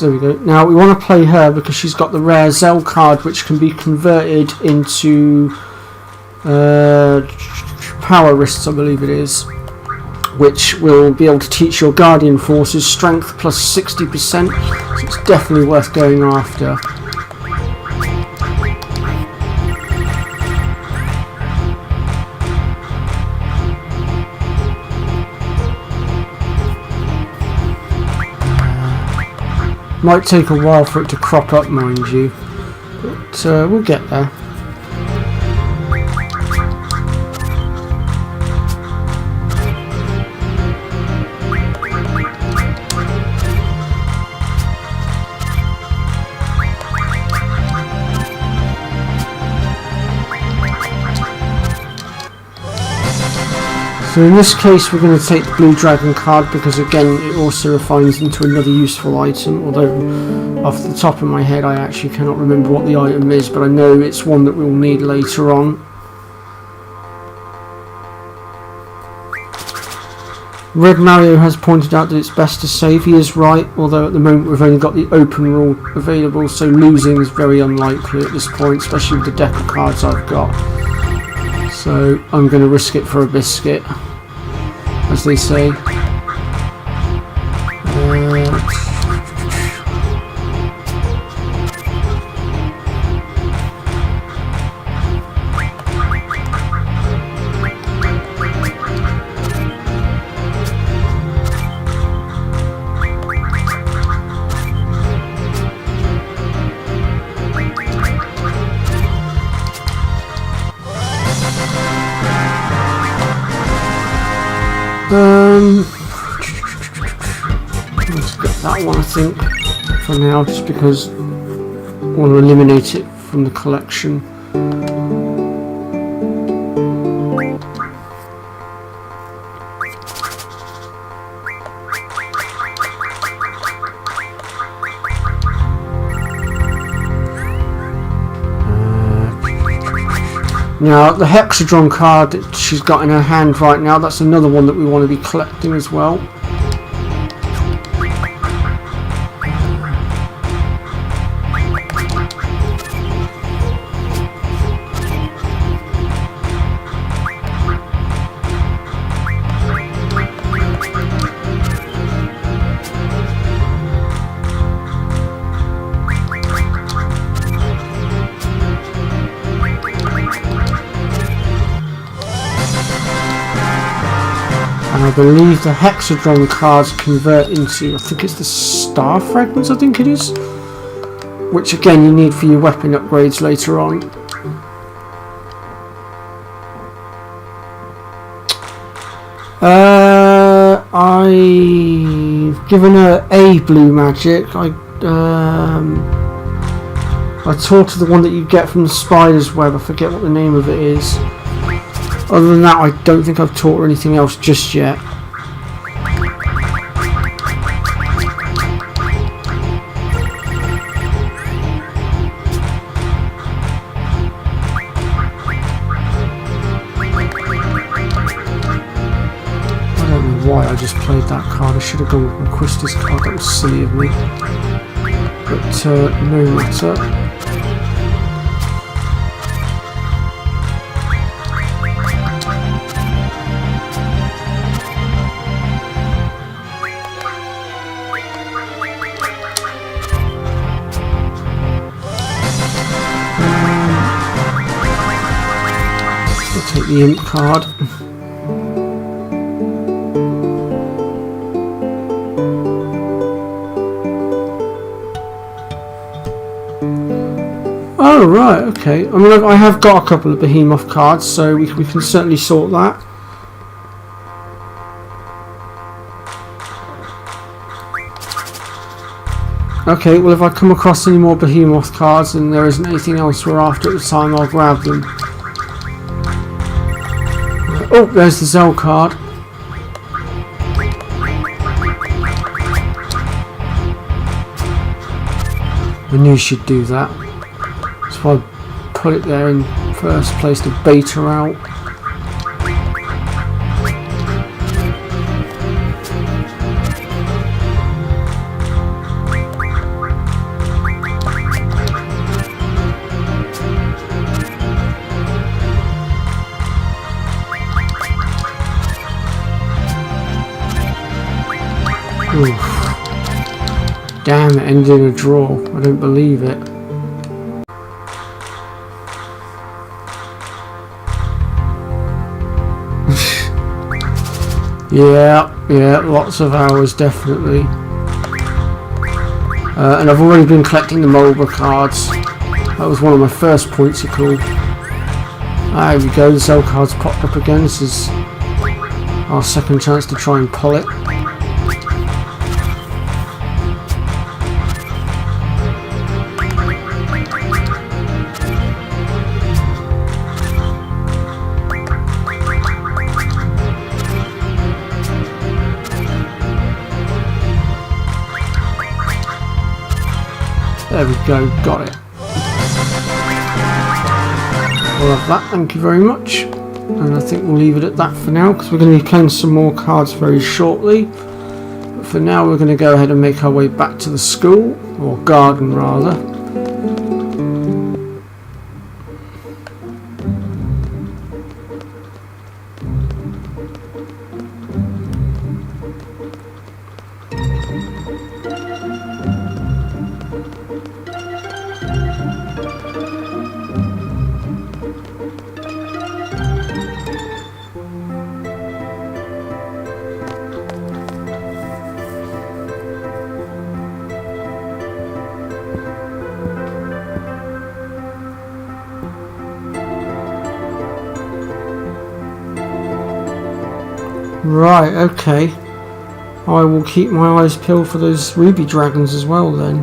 There we go. Now we want to play her because she's got the rare Zell card which can be converted into power wrists, I believe it is, which will be able to teach your Guardian Forces strength plus 60%, so it's definitely worth going after. Might take a while for it to crop up, mind you, but we'll get there. So in this case we're going to take the Blue Dragon card because again it also refines into another useful item, although off the top of my head I actually cannot remember what the item is, but I know it's one that we'll need later on. Red Mario has pointed out that it's best to save. He is right, although at the moment we've only got the open rule available, so losing is very unlikely at this point, especially with the deck of cards I've got. So I'm going to risk it for a biscuit, as they say. Let's get that one I think for now, just because I want to eliminate it from the collection. Now, the Hexadron card that she's got in her hand right now, that's another one that we want to be collecting as well. And I believe the Hexadron cards convert into, I think it's the Star Fragments, I think it is. Which again you need for your weapon upgrades later on. I've given her a blue magic. I taught her the one that you get from the spider's web, I forget what the name of it is. Other than that, I don't think I've taught her anything else just yet. I don't know why I just played that card. I should have gone with Maquista's card. That was silly of me. But no matter. Take the imp card. Oh right, okay. I mean, I have got a couple of Behemoth cards, so we can certainly sort that. Okay, well if I come across any more Behemoth cards and there isn't anything else we're after at the time, I'll grab them. Oh, there's the Zell card. I knew she'd do that. So I put it there in first place to bait her out. Oof. Damn, it ended in a draw. I don't believe it. Yeah, lots of hours, definitely. And I've already been collecting the Mulber cards. That was one of my first points of call. There we go, the Zell cards popped up again. This is our second chance to try and pull it. There we go, got it. We'll have that, thank you very much. And I think we'll leave it at that for now, because we're going to be playing some more cards very shortly. But for now, we're going to go ahead and make our way back to the school, or garden rather. Right, okay. I will keep my eyes peeled for those ruby dragons as well then.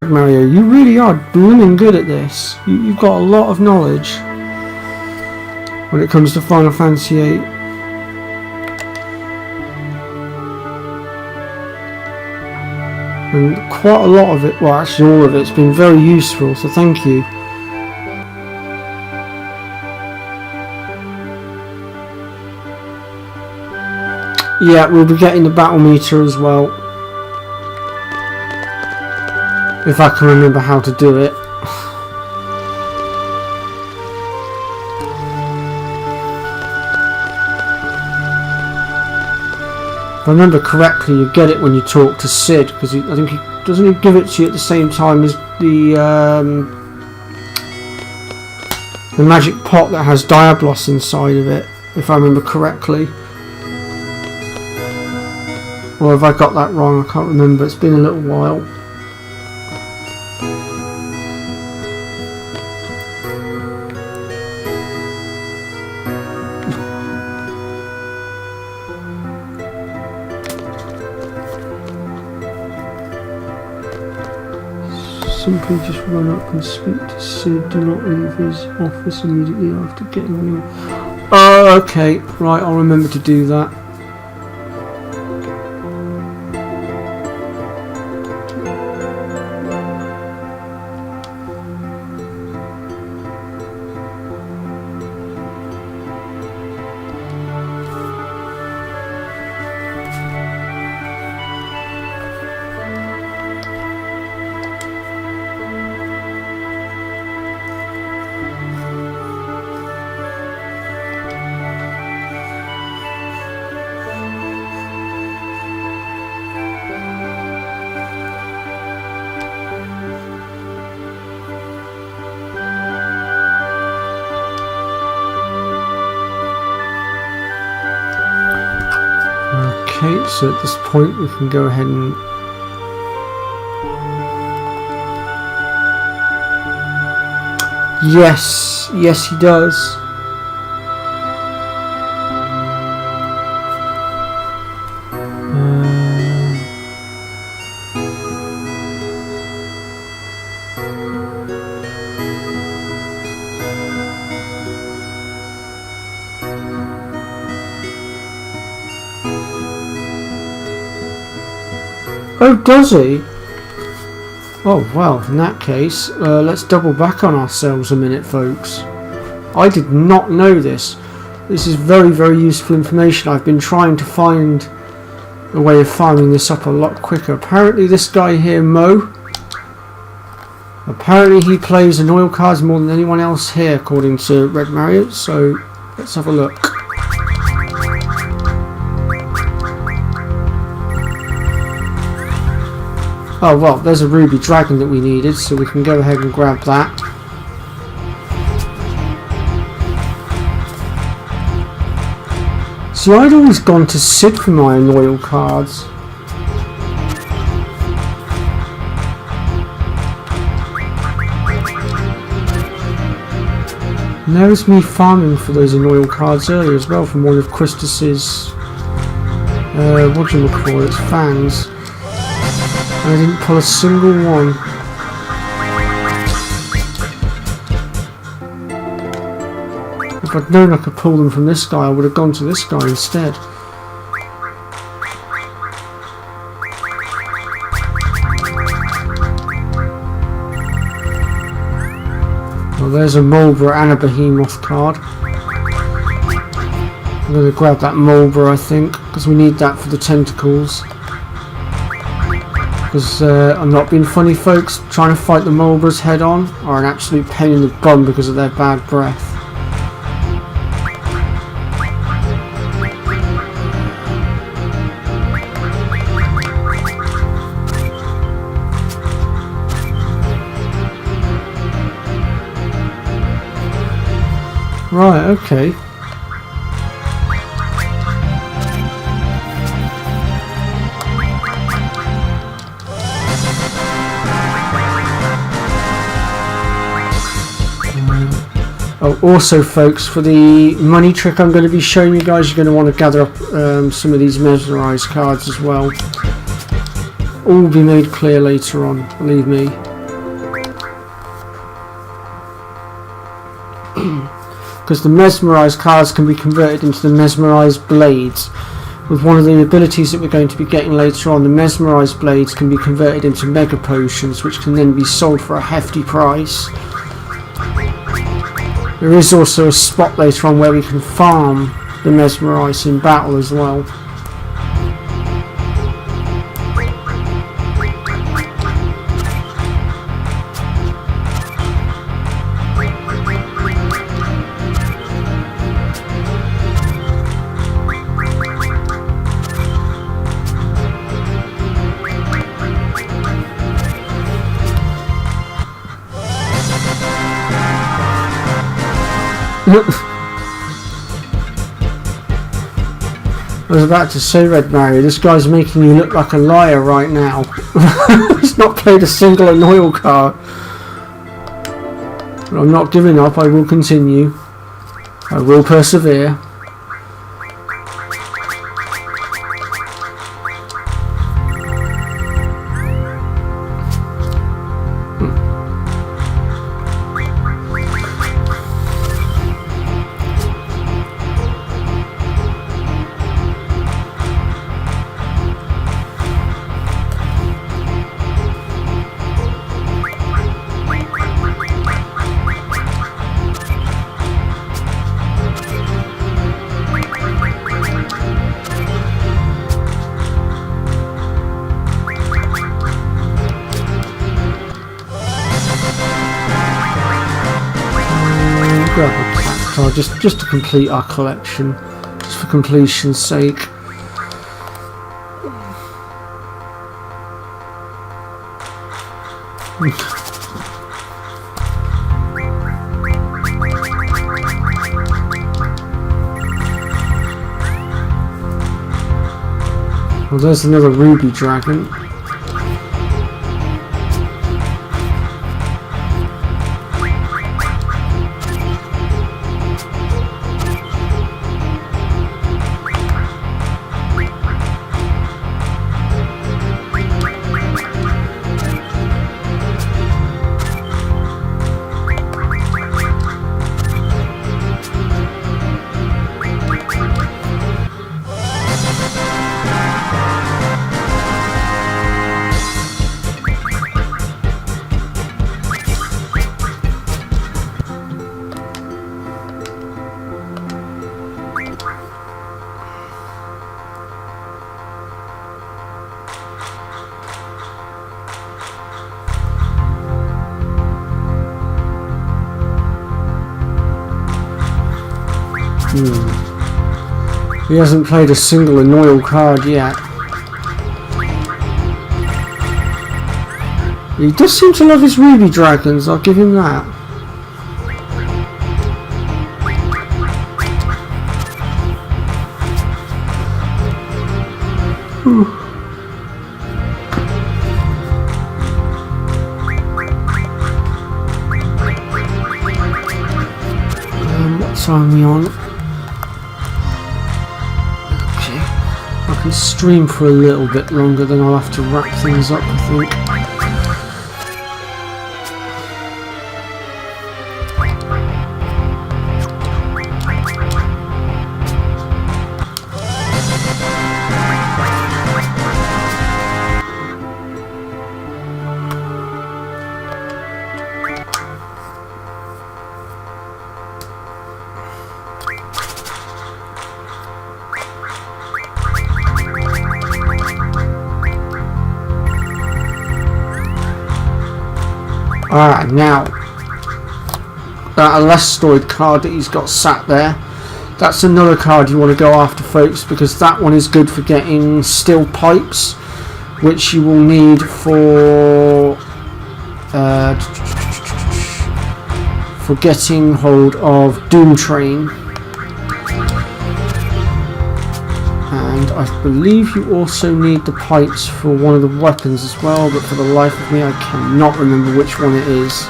Mario, you really are blooming good at this. You've got a lot of knowledge when it comes to Final Fantasy VIII. And quite a lot of it, well actually all of it's been very useful, so thank you. Yeah, we'll be getting the battle meter as well. If I can remember how to do it. If I remember correctly, you get it when you talk to Sid, because I think he doesn't give it to you at the same time as the magic pot that has Diablos inside of it, if I remember correctly. Or have I got that wrong? I can't remember. It's been a little while. Simply just run up and speak to Sid. Do not leave his office immediately after getting your... Oh, okay. Right, I'll remember to do that. Okay, so at this point we can go ahead and yes, he does. Oh, does he? Oh, well, in that case, let's double back on ourselves a minute, folks. I did not know this. This is very, very useful information. I've been trying to find a way of farming this up a lot quicker. Apparently this guy here, Mo, apparently he plays in oil cards more than anyone else here, according to Red Mario, so let's have a look. Oh well, there's a ruby dragon that we needed, so we can go ahead and grab that. See, I'd always gone to Sid for my loyal cards. And there was me farming for those loyal cards earlier as well from one of Christus's whatchamacallits, fans. I didn't pull a single one. If I'd known I could pull them from this guy, I would have gone to this guy instead. Well, there's a Marlborough and a Behemoth card. I'm going to grab that Marlborough, I think, because we need that for the tentacles. Because I'm not being funny, folks, trying to fight the Marlboroughs head on are an absolute pain in the bum because of their bad breath. Right, okay. Oh, also folks, for the money trick I'm going to be showing you guys, you're going to want to gather up some of these mesmerized cards as well. All will be made clear later on, believe me. Because the mesmerized cards can be converted into the mesmerized blades. With one of the abilities that we're going to be getting later on, the mesmerized blades can be converted into mega potions, which can then be sold for a hefty price. There is also a spot later on where we can farm the mesmerized in battle as well. I was about to say, Red Mario, this guy's making you look like a liar right now. He's not played a single Annoyal card. But I'm not giving up, I will continue. I will persevere. Grab a cat card just to complete our collection, just for completion's sake. Well, there's another ruby dragon. He hasn't played a single Annoyal card yet. He does seem to love his ruby dragons, I'll give him that. What time are we on? I can stream for a little bit longer, then I'll have to wrap things up, I think. Now that Alestoid card that he's got sat there, that's another card you want to go after, folks, because that one is good for getting steel pipes, which you will need for getting hold of Doom Train. And I believe you also need the pipes for one of the weapons as well, but for the life of me I cannot remember which one it is.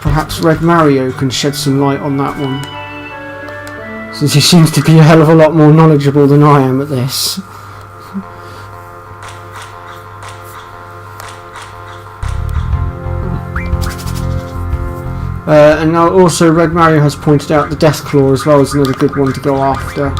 Perhaps Red Mario can shed some light on that one, since he seems to be a hell of a lot more knowledgeable than I am at this. And now also Red Mario has pointed out the Deathclaw as well as another good one to go after.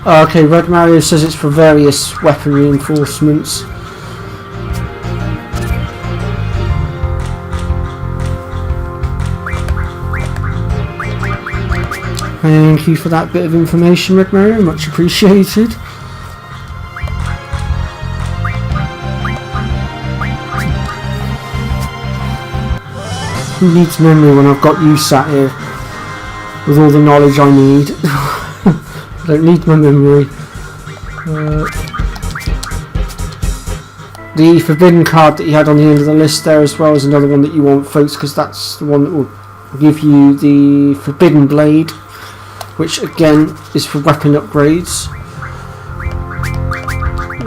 Okay, Red Mario says it's for various weapon reinforcements. Thank you for that bit of information, Red Mario, much appreciated. Who needs memory when I've got you sat here with all the knowledge I need? I don't need my memory. The Forbidden card that you had on the end of the list there as well is another one that you want, folks, because that's the one that will give you the Forbidden Blade, which again is for weapon upgrades.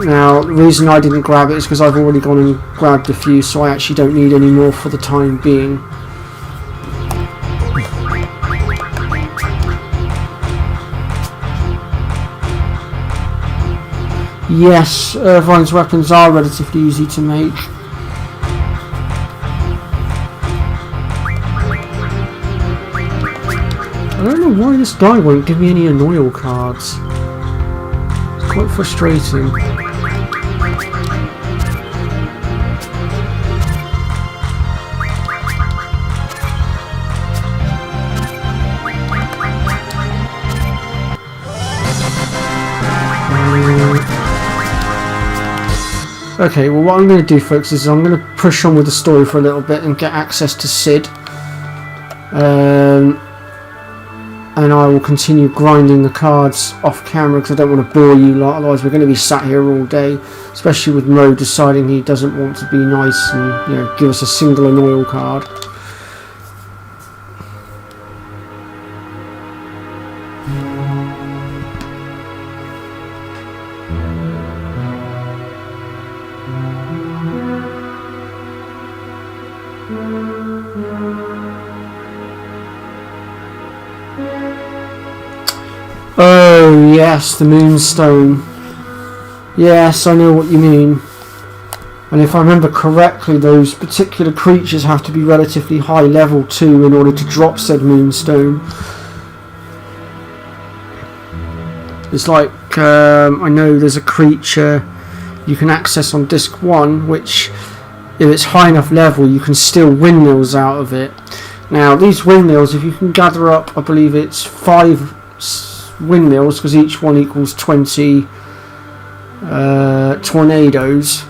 Now the reason I didn't grab it is because I've already gone and grabbed a few, so I actually don't need any more for the time being. Yes, Irvine's weapons are relatively easy to make. I don't know why this guy won't give me any Annoyal cards. It's quite frustrating. Okay, well what I'm going to do, folks, is I'm going to push on with the story for a little bit and get access to Sid. And I will continue grinding the cards off camera because I don't want to bore you lot, otherwise we're going to be sat here all day, especially with Mo deciding he doesn't want to be nice and, you know, give us a single Annoyal card. Oh yes, the Moonstone. Yes, I know what you mean. And if I remember correctly, those particular creatures have to be relatively high level too in order to drop said Moonstone. It's like, I know there's a creature you can access on disc 1, which if it's high enough level you can steal windmills out of it. Now these windmills, if you can gather up, I believe it's 5 windmills, because each one equals 20 tornadoes,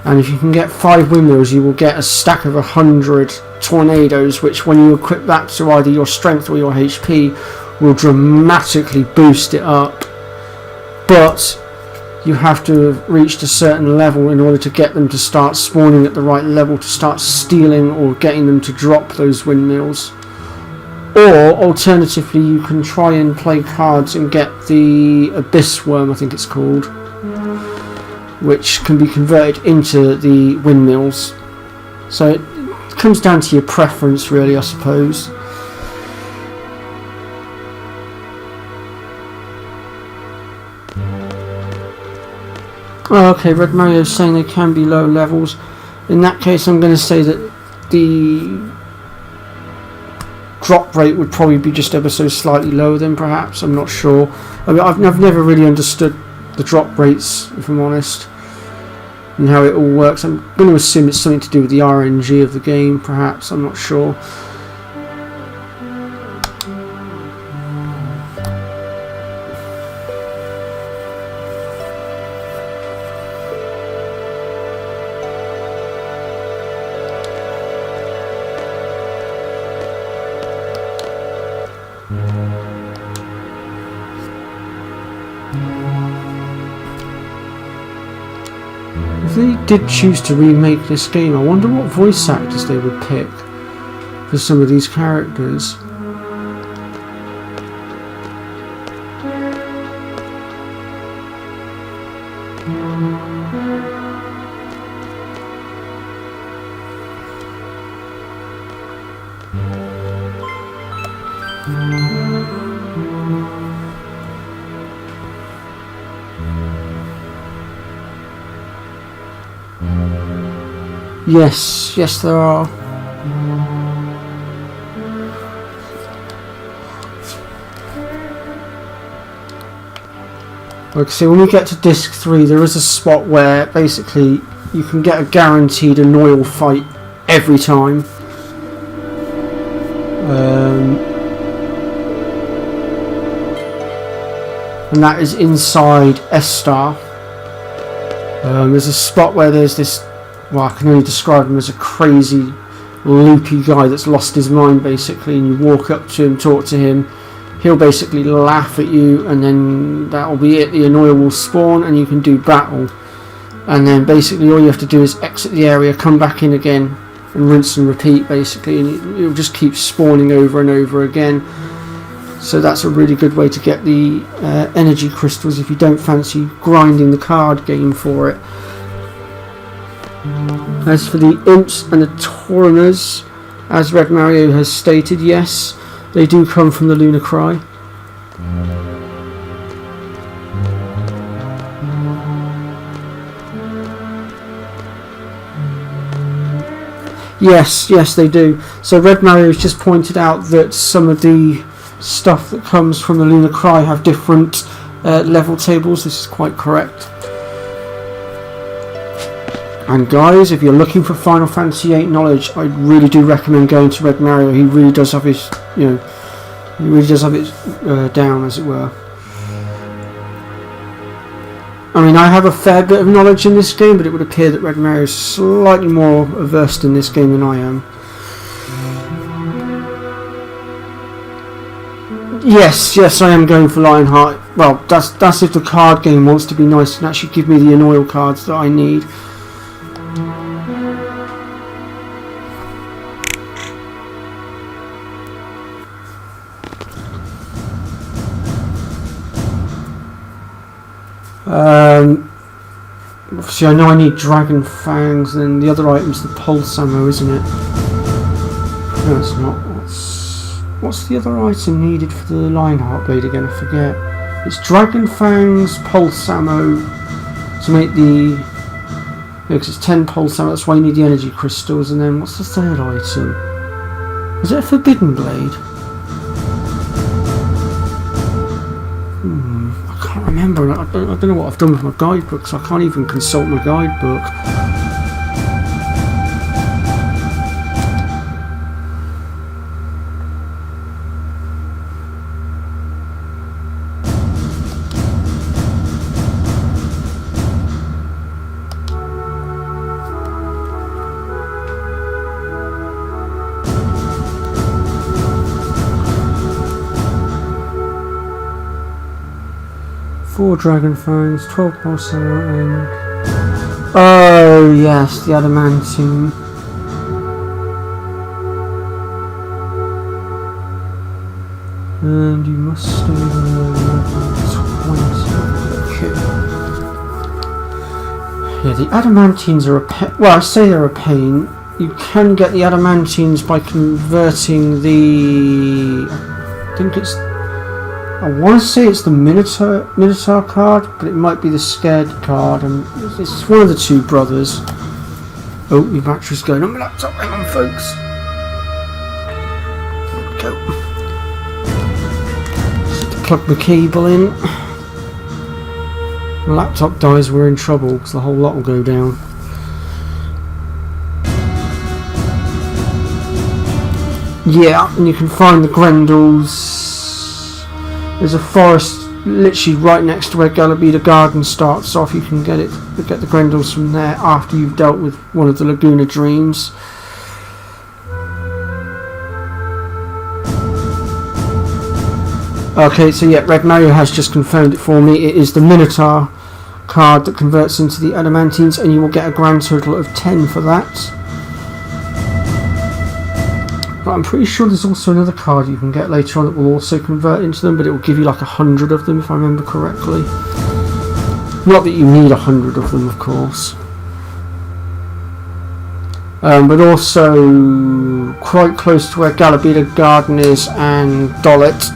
and if you can get 5 windmills you will get a stack of 100 tornadoes, which when you equip that to either your strength or your HP will dramatically boost it up. But you have to have reached a certain level in order to get them to start spawning at the right level to start stealing or getting them to drop those windmills. Or alternatively you can try and play cards and get the Abyss Worm, I think it's called, which can be converted into the windmills. So it comes down to your preference really, I suppose. Okay, Red Mario is saying they can be low levels. In that case I'm going to say that the drop rate would probably be just ever so slightly lower than, perhaps, I'm not sure. I mean, I've never really understood the drop rates, if I'm honest. and how it all works. I'm going to assume it's something to do with the RNG of the game, perhaps. I'm not sure. If they did choose to remake this game, I wonder what voice actors they would pick for some of these characters. Yes, there are. Like I say, when we get to disc 3, there is a spot where basically you can get a guaranteed Anoil fight every time. And that is inside Estar. There's a spot where there's this, well, I can only describe him as a crazy, loopy guy that's lost his mind basically, and you walk up to him, talk to him, he'll basically laugh at you, and then that'll be it. The Anoil will spawn and you can do battle, and then basically all you have to do is exit the area, come back in again, and rinse and repeat basically, and it'll just keep spawning over and over again. So that's a really good way to get the energy crystals if you don't fancy grinding the card game for it. As for the imps and the Taureners, as Red Mario has stated, yes, they do come from the Lunar Cry. Yes, they do. So Red Mario has just pointed out that some of the stuff that comes from the Lunar Cry have different level tables. This is quite correct. And guys, if you're looking for Final Fantasy VIII knowledge, I really do recommend going to Red Mario. He really does have his, he really does have it down, as it were. I mean, I have a fair bit of knowledge in this game, but it would appear that Red Mario is slightly more versed in this game than I am. Yes, I am going for Lionheart. Well, that's if the card game wants to be nice and actually give me the Anoil cards that I need. Obviously I know I need Dragon Fangs, and the other item's the Pulse Ammo, isn't it? No, it's not. What's the other item needed for the Lionheart Blade again? I forget. It's Dragon Fangs, Pulse Ammo to make the... because it's 10 Pulse Ammo, that's why you need the energy crystals. And then what's the third item? Is it a Forbidden Blade? I can't remember. I don't know what I've done with my guidebook, so I can't even consult my guidebook. Four Dragon Fangs, 12 Pulse Ammo, and... oh yes, the Adamantine. And you must stay below level 20. Okay. Yeah, the Adamantines are a pain. Well, I say they're a pain. You can get the Adamantines by converting the... I think it's... I want to say it's the Minotaur card, but it might be the Scared card, and it's one of the two brothers. Oh, my battery's going on my laptop. Hang on, folks. There we go. Just plug the cable in. laptop dies, we're in trouble because the whole lot will go down. Yeah, and you can find the Grendels. There's a forest literally right next to where Galabita Garden starts off. You can get the Grendels from there after you've dealt with one of the Laguna Dreams. Okay, so yeah, Red Mario has just confirmed it for me. It is the Minotaur card that converts into the Adamantines, and you will get a grand total of 10 for that. But I'm pretty sure there's also another card you can get later on that will also convert into them, but it will give you like 100 of them if I remember correctly. Not that you need 100 of them, of course. But also quite close to where Galabita Garden is and Dollet,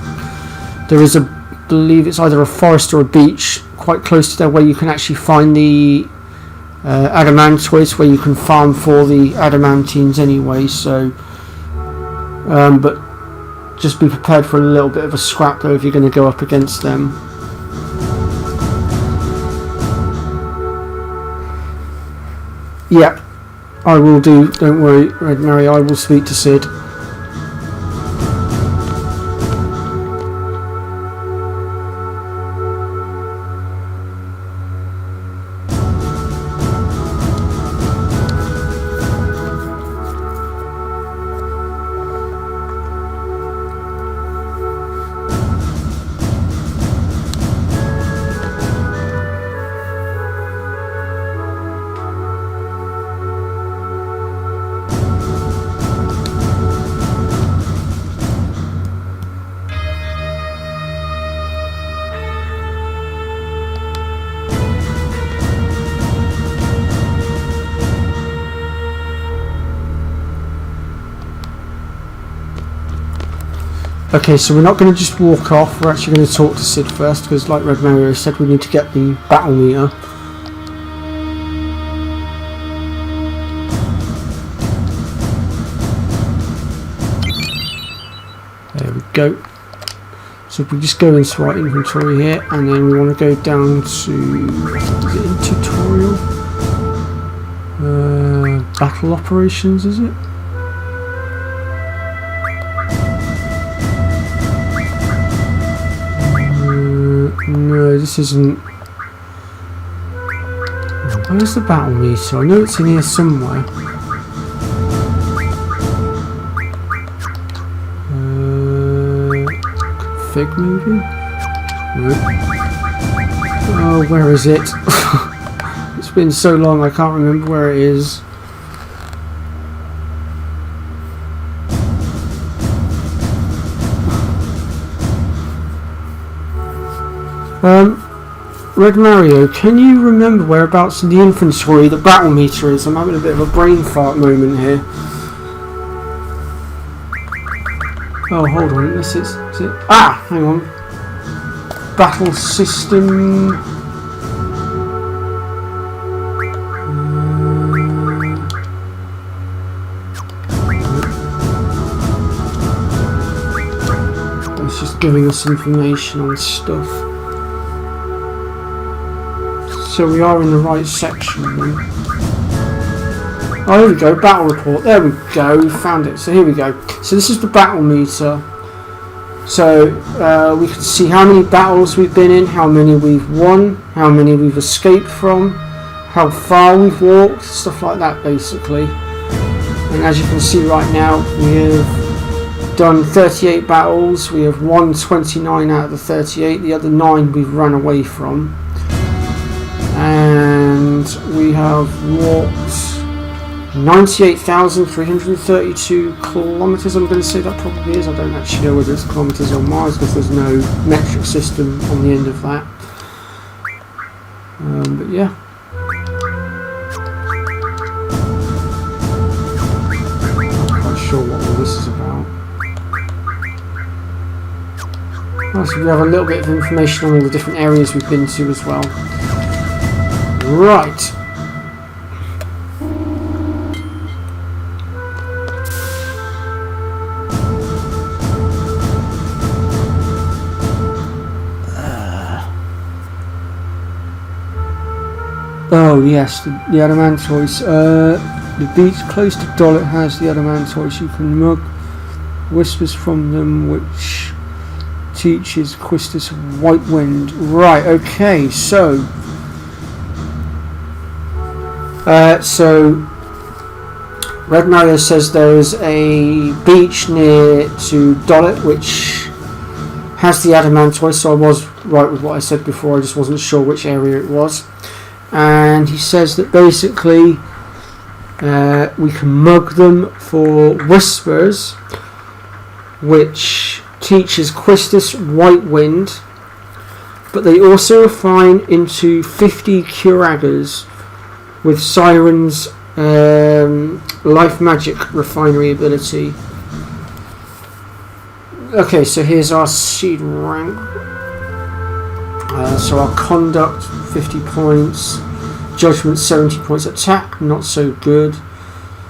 there is I believe it's either a forest or a beach quite close to there where you can actually find the Adamantoids, where you can farm for the Adamantines anyway, so but just be prepared for a little bit of a scrap though if you're going to go up against them. Yeah, I will do, don't worry Red Mary, I will speak to Sid. Okay, so we're not going to just walk off, we're actually going to talk to Sid first, because like Red Mario said, we need to get the battle meter. There we go. So if we just go into our inventory here, and then we want to go down to, is it in tutorial? Battle operations, is it? No, this isn't. Where's the battle meter? I know it's in here somewhere. Config maybe? No. Oh, where is it? It's been so long I can't remember where it is. Red Mario, can you remember whereabouts in the inventory the battle meter is? I'm having a bit of a brain fart moment here. Oh, hold on, this is it? Ah, hang on. Battle system. It's just giving us information on stuff. So we are in the right section then. Oh, here we go, battle report. There we go, we found it. So here we go. So this is the battle meter. So we can see how many battles we've been in, how many we've won, how many we've escaped from, how far we've walked, stuff like that basically. And as you can see right now, we have done 38 battles. We have won 29 out of the 38. The other 9 we've run away from. And we have walked 98,332 kilometers. I'm going to say that probably is. I don't actually know whether it's kilometers or miles because there's no metric system on the end of that. But yeah. I'm not quite sure what all this is about. Oh, so we have a little bit of information on all the different areas we've been to as well. Right. Oh yes, the Adamantoise. The beach close to Dollet has the Adamantoise. You can mug whispers from them, which teaches Quistis White Wind. Right. Okay. So Red Mario says there is a beach near to Dollet which has the Adamantoise. So I was right with what I said before. I just wasn't sure which area it was. And he says that basically we can mug them for whispers, which teaches Quistis White Wind, but they also refine into 50 Curagas with Siren's life magic refinery ability. Okay, so here's our seed rank. So our conduct 50 points, judgment 70 points, attack not so good,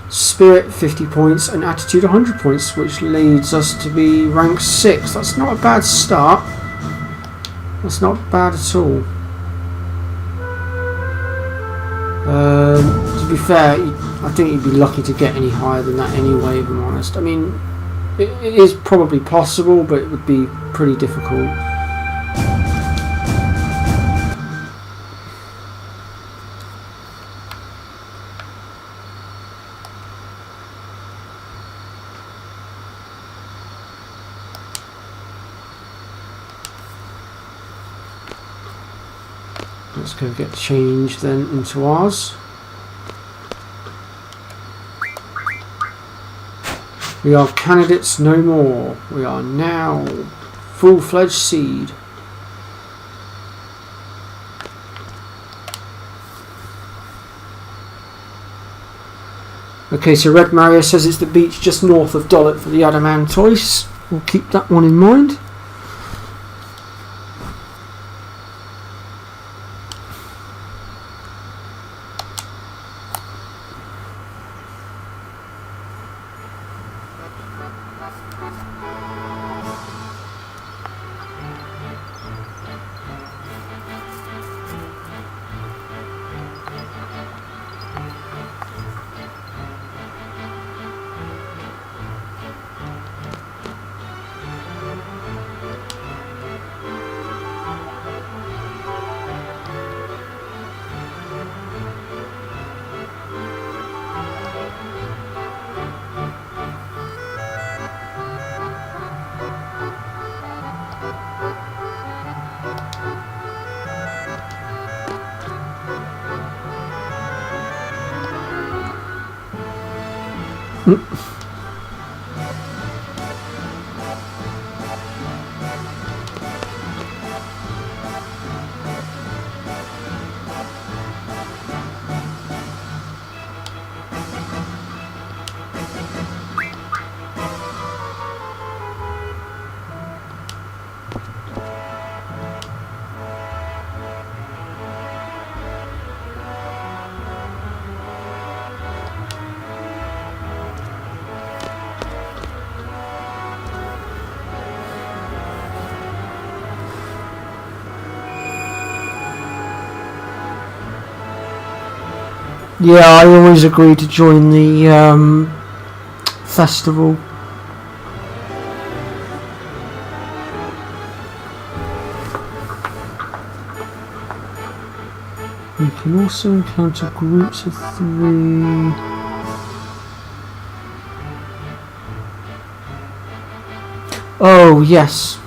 spirit 50 points, and attitude 100 points, which leads us to be rank 6. That's not a bad start. That's not bad at all. To be fair, I think you'd be lucky to get any higher than that anyway, if I'm honest. I mean, it is probably possible, but it would be pretty difficult. Let's go get changed then into ours. We are candidates no more. We are now full-fledged seed. Okay, so Red Mario says it's the beach just north of Dollet for the Adamantoise. We'll keep that one in mind. Yeah, I always agree to join the festival. You can also encounter groups of 3. Oh, yes.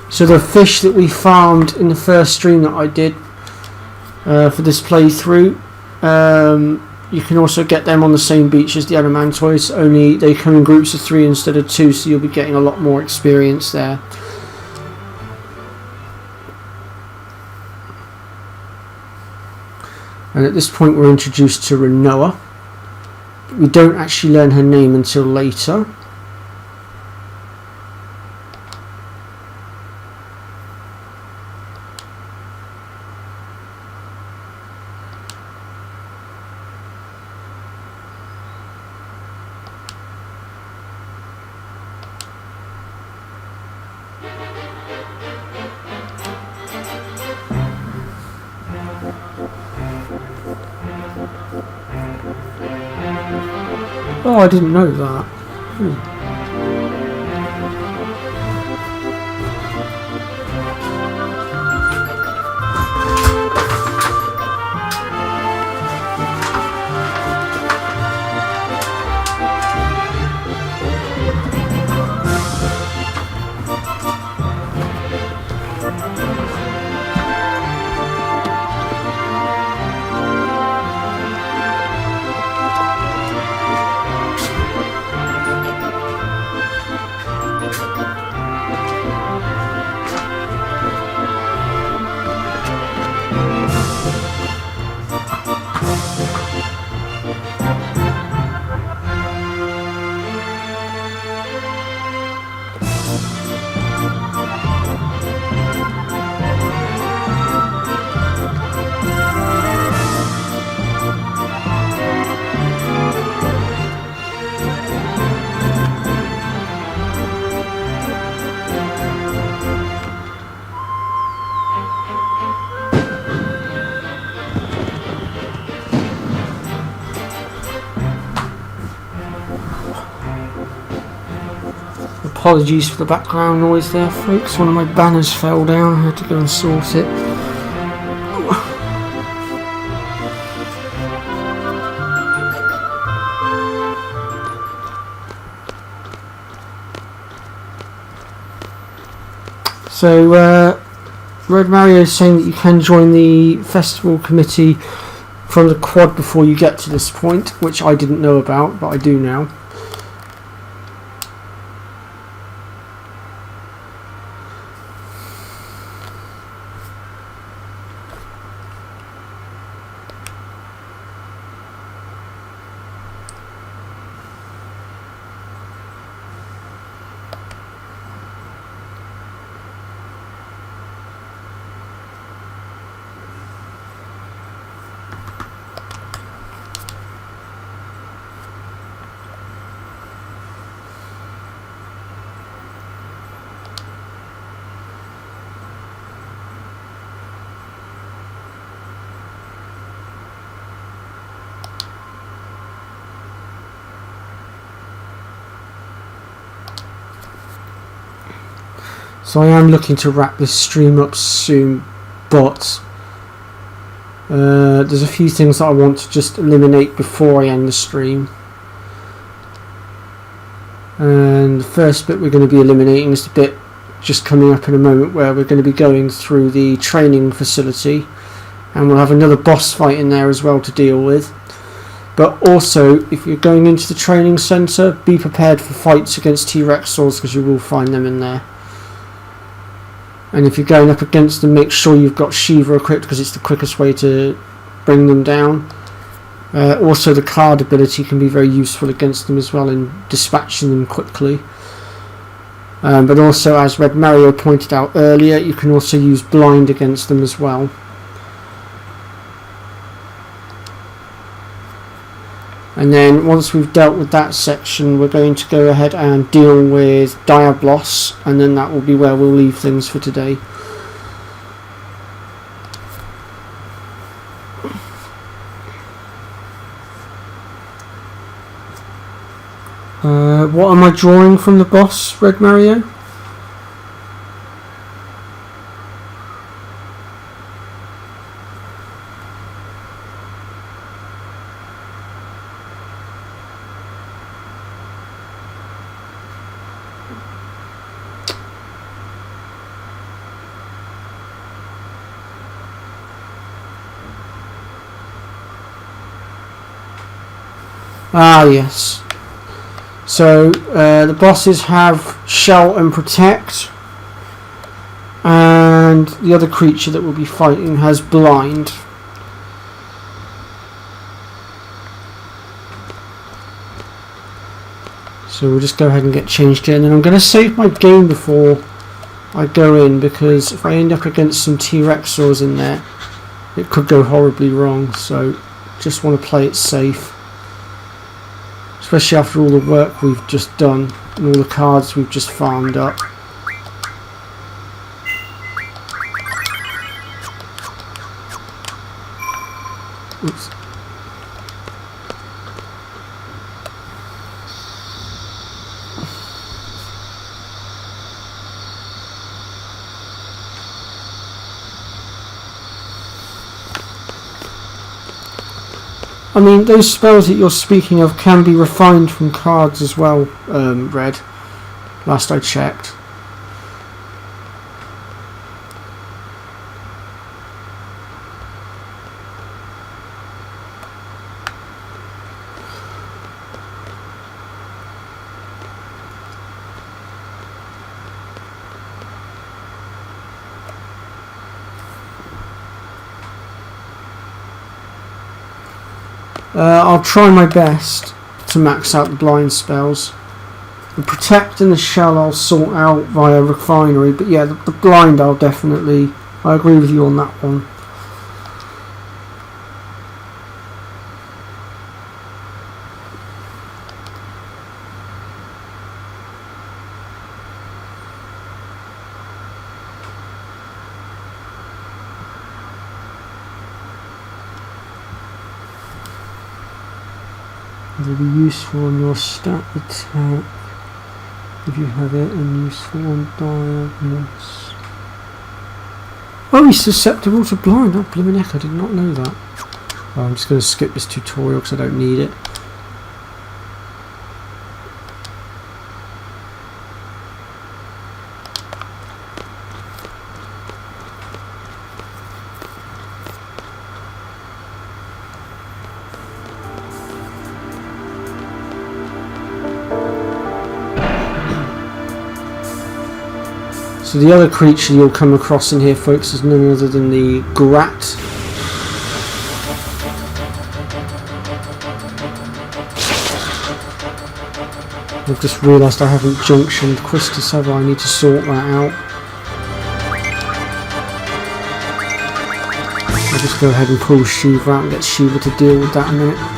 So the fish that we farmed in the first stream that I did for this playthrough, you can also get them on the same beach as the Adamantoise, only they come in groups of 3 instead of 2, so you'll be getting a lot more experience there. And at this point we're introduced to Rinoa. We don't actually learn her name until later. Oh, I didn't know that. Apologies for the background noise there, folks. One of my banners fell down. I had to go and sort it. So, Red Mario is saying that you can join the festival committee from the quad before you get to this point, which I didn't know about, but I do now. So I am looking to wrap this stream up soon, but there's a few things that I want to just eliminate before I end the stream. And the first bit we're going to be eliminating is the bit just coming up in a moment where we're going to be going through the training facility, and we'll have another boss fight in there as well to deal with. But also, if you're going into the training centre, be prepared for fights against T-Rexors, because you will find them in there. And if you're going up against them, make sure you've got Shiva equipped, because it's the quickest way to bring them down. Also, the card ability can be very useful against them as well in dispatching them quickly. But also, as Red Mario pointed out earlier, you can also use blind against them as well. And then once we've dealt with that section, we're going to go ahead and deal with Diablos, and then that will be where we'll leave things for today. What am I drawing from the boss, Red Mario? Ah, yes. So, the bosses have Shell and Protect, and the other creature that we'll be fighting has Blind. So we'll just go ahead and get changed in, and I'm going to save my game before I go in, because if I end up against some T-Rexors in there, it could go horribly wrong, so just want to play it safe. Especially after all the work we've just done and all the cards we've just farmed up. Oops. I mean, those spells that you're speaking of can be refined from cards as well, Red. Last I checked. I'll try my best to max out the blind spells. The protect and the shell I'll sort out via refinery, but yeah, the blind I'll definitely... I agree with you on that one. It'll be useful on your stat attack if you have it, and useful on diagonals. Oh, he's susceptible to blind. Oh, blimmin' heck, I did not know that. Oh, I'm just going to skip this tutorial because I don't need it. So the other creature you'll come across in here, folks, is none other than the Grat. I've just realised I haven't junctioned Quistis, have I? I need to sort that out. I'll just go ahead and pull Shiva out and get Shiva to deal with that in a minute.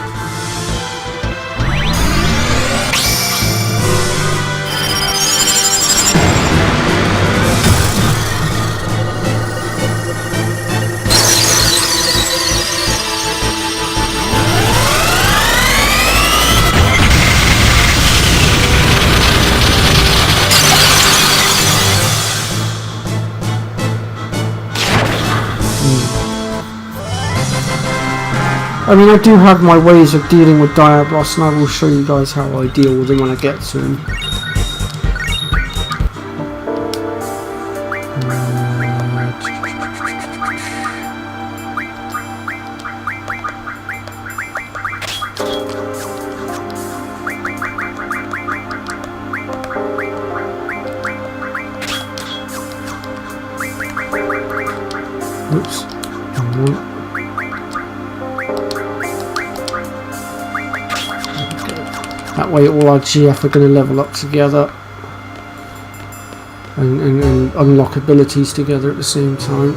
I mean, I do have my ways of dealing with Diablos, and I will show you guys how I deal with them when I get to them. Oops. That way all our GF are going to level up together and unlock abilities together at the same time.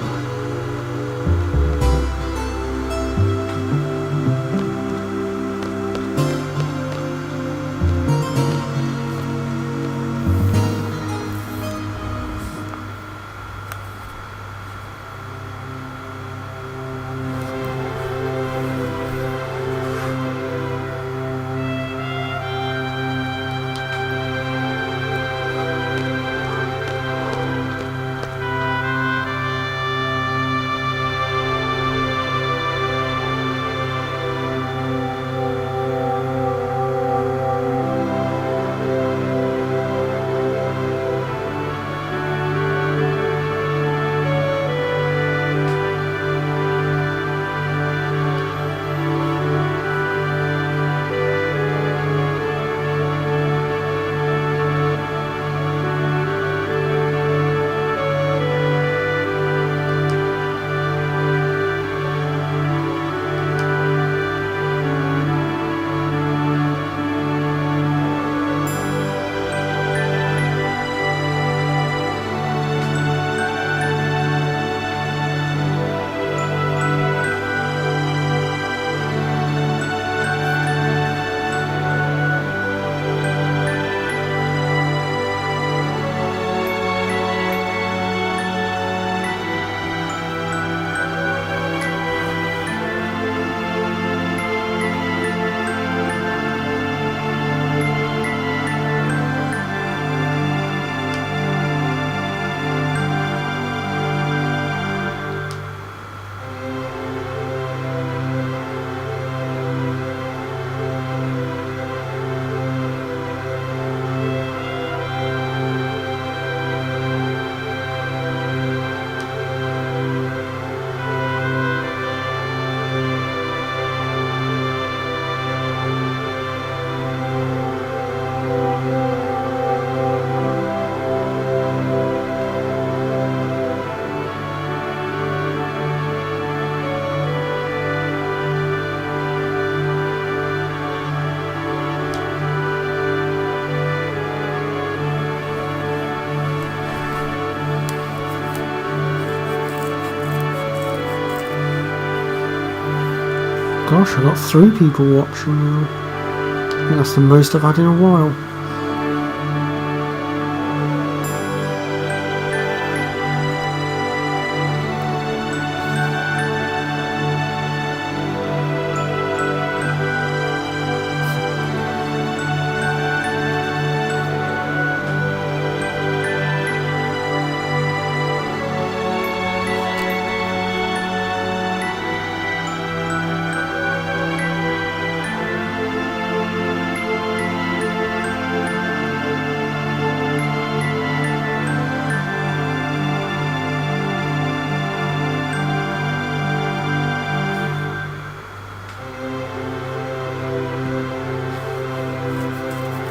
gosh, I got 3 people watching now. I think that's the most I've had in a while.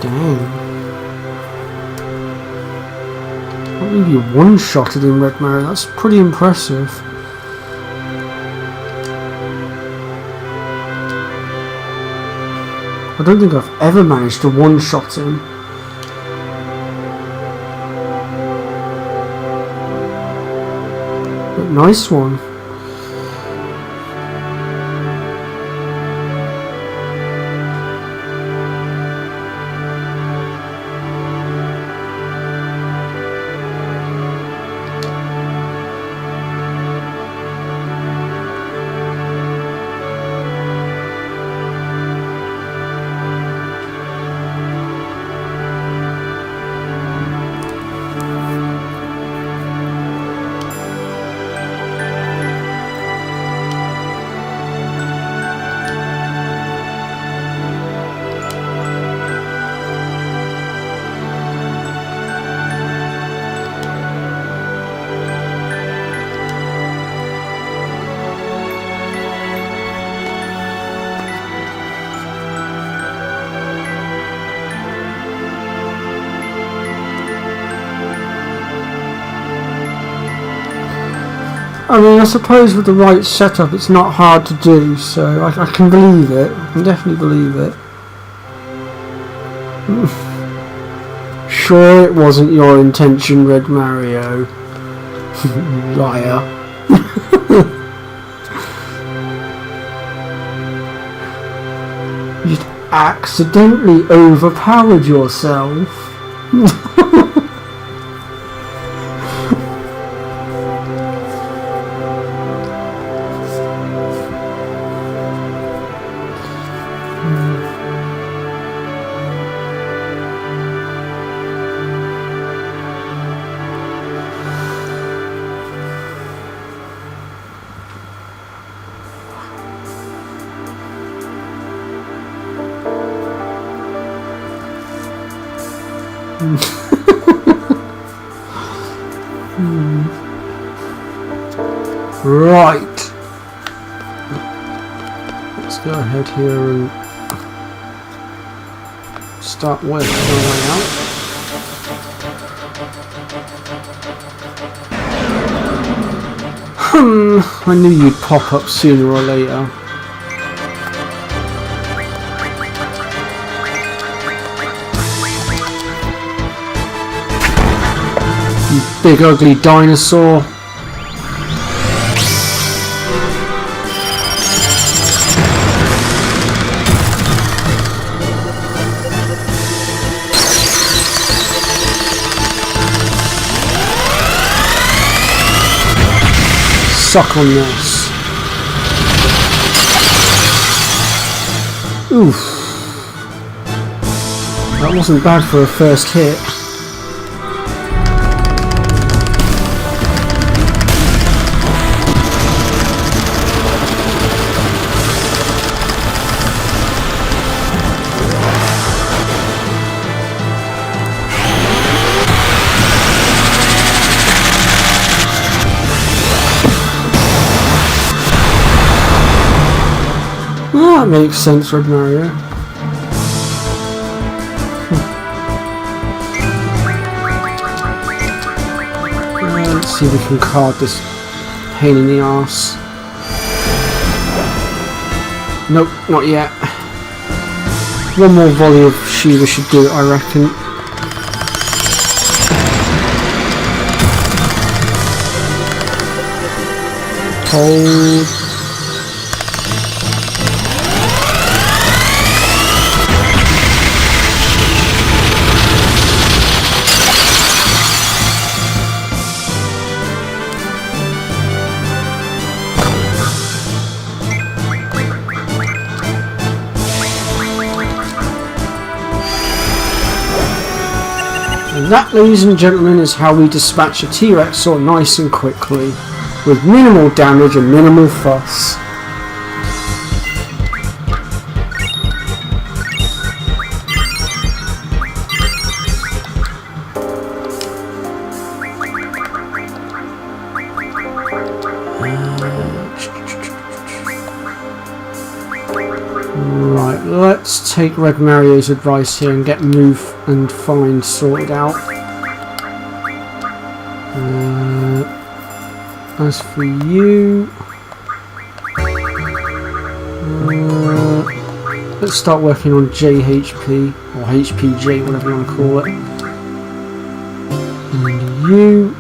Dang. I believe you one-shotted in Red Mario, that's pretty impressive. I don't think I've ever managed to one-shot him. But nice one. I mean, I suppose with the right setup it's not hard to do, so I can believe it. I can definitely believe it. Sure it wasn't your intention, Red Mario. Liar. You just accidentally overpowered yourself. Right. Let's go ahead here and start working our way out. I knew you'd pop up sooner or later. You big ugly dinosaur. Suck on this. Oof. That wasn't bad for a first hit. That makes sense, Red Mario. Let's see if we can card this pain in the arse. Nope, not yet. One more volley of Shiva should do it, I reckon. Hold. that, ladies and gentlemen, is how we dispatch a T-Rex so nice and quickly, with minimal damage and minimal fuss. Right, let's take Red Mario's advice here and get move and find sorted out. As for you, let's start working on JHP or HPJ, whatever you want to call it. And you,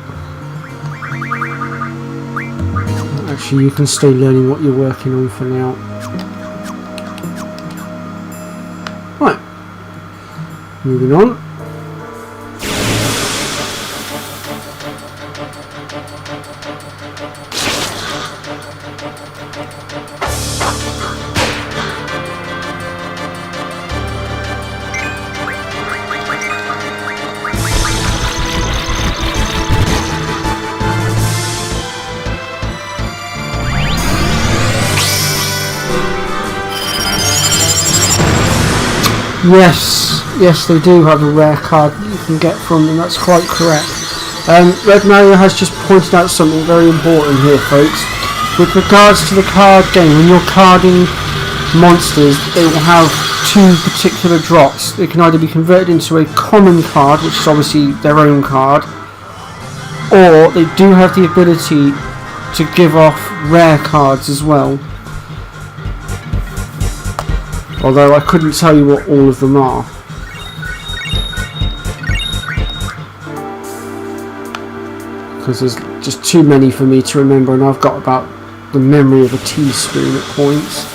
actually, you can stay learning what you're working on for now. Right, moving on. Yes, they do have a rare card that you can get from them, that's quite correct. Red Mario has just pointed out something very important here, folks. With regards to the card game, when you're carding monsters, they will have two particular drops. They can either be converted into a common card, which is obviously their own card, or they do have the ability to give off rare cards as well. Although I couldn't tell you what all of them are. Because there's just too many for me to remember, and I've got about the memory of a teaspoon at points.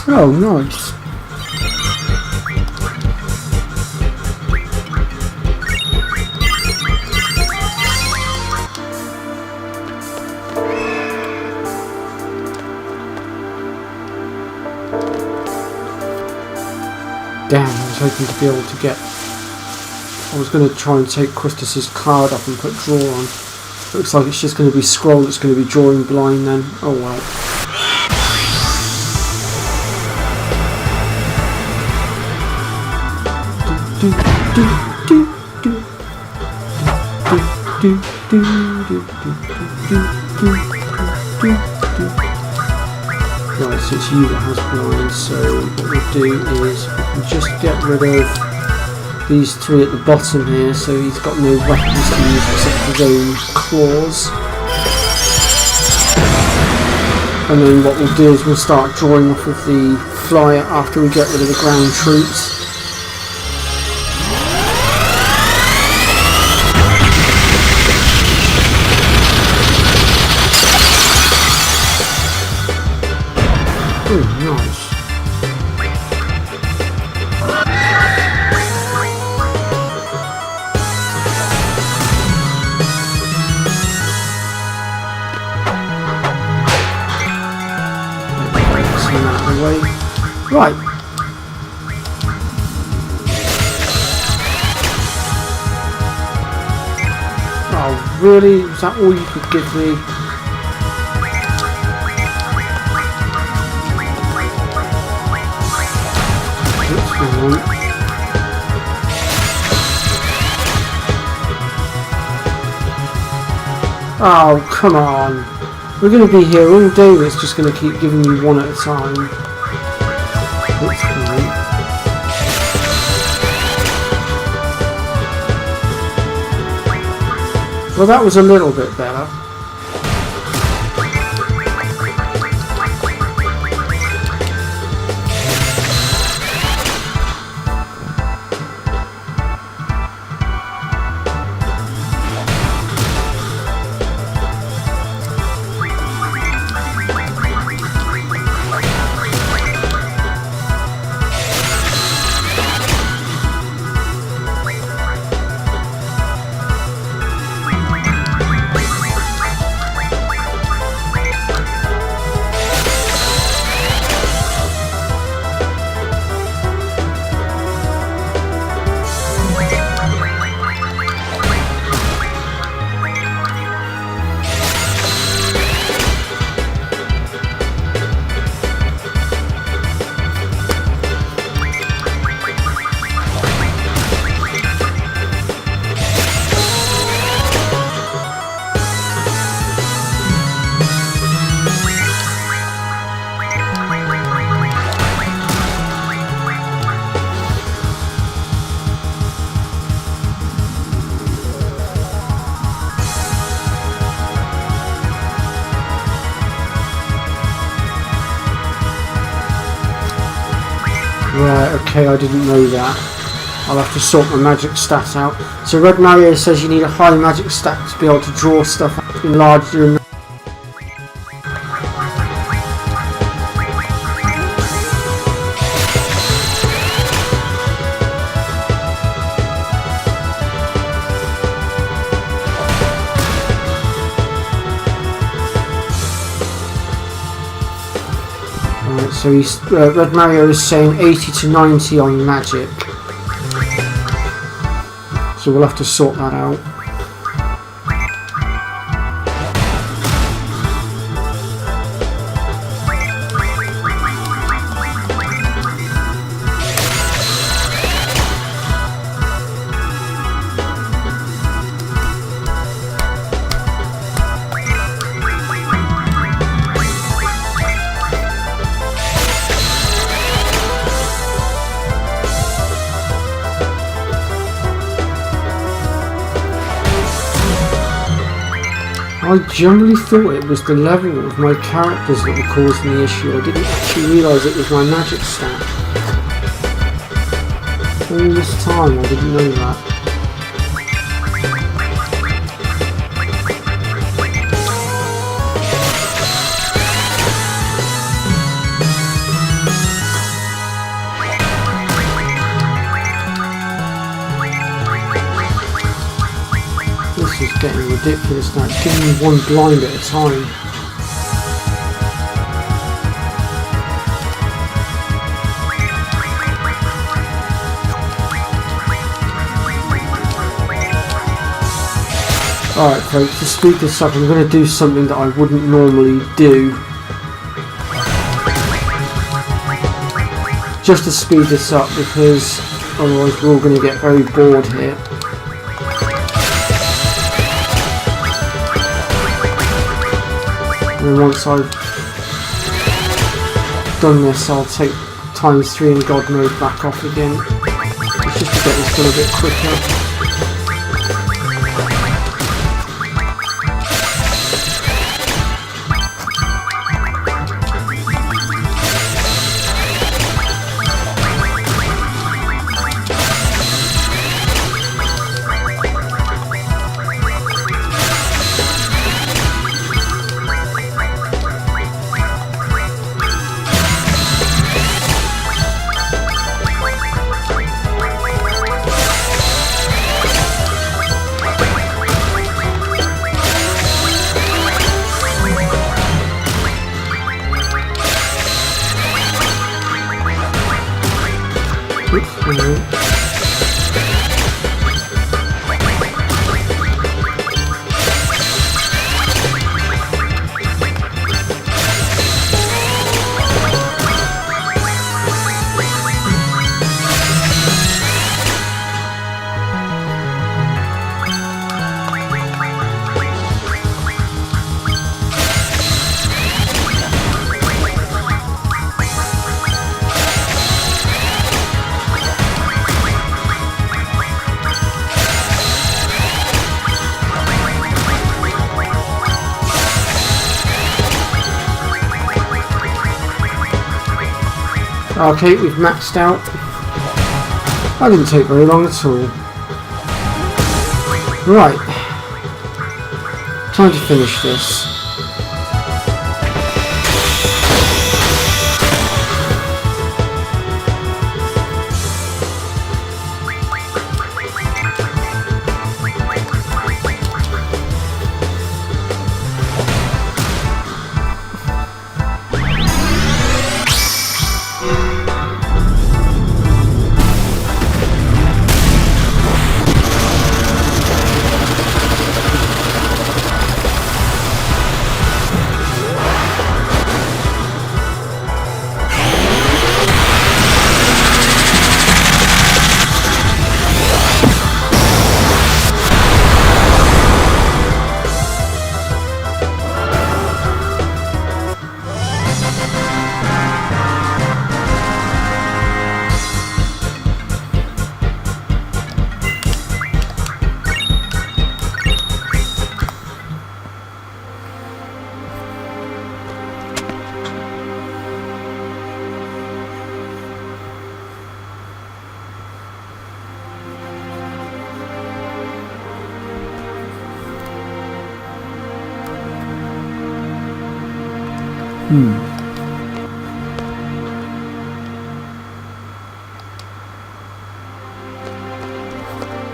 Oh, nice. Damn, I was hoping to be able to get... I was going to try and take Quistis's card up and put draw on. Looks like it's just going to be scroll that's going to be drawing blind then. Oh well. Right, so it's you that has blind, so what we'll do is we'll just get rid of these three at the bottom here, so he's got no weapons to use except his own claws. And then what we'll do is we'll start drawing off of the flyer after we get rid of the ground troops. Nice. Right. Oh, really? Was that all you could give me? Oh, come on. We're going to be here all day, it's just going to keep giving you one at a time. hits coming. Well, that was a little bit better. Right, okay, I didn't know that. I'll have to sort my magic stat out. So Red Mario says you need a high magic stat to be able to draw stuff larger in. So he's, Red Mario is saying 80 to 90 on magic. So we'll have to sort that out. I generally thought it was the level of my characters that were causing the issue. I didn't actually realise it was my magic stat. All this time I didn't know that. This is getting ridiculous now. It's giving me one blind at a time. Alright folks, to speed this up, I'm going to do something that I wouldn't normally do. Just to speed this up, because otherwise we're all going to get very bored here. And once I've done this, I'll take ×3 in God mode back off again, just to get this done a bit quicker. Okay, we've maxed out. That didn't take very long at all. Right. Time to finish this.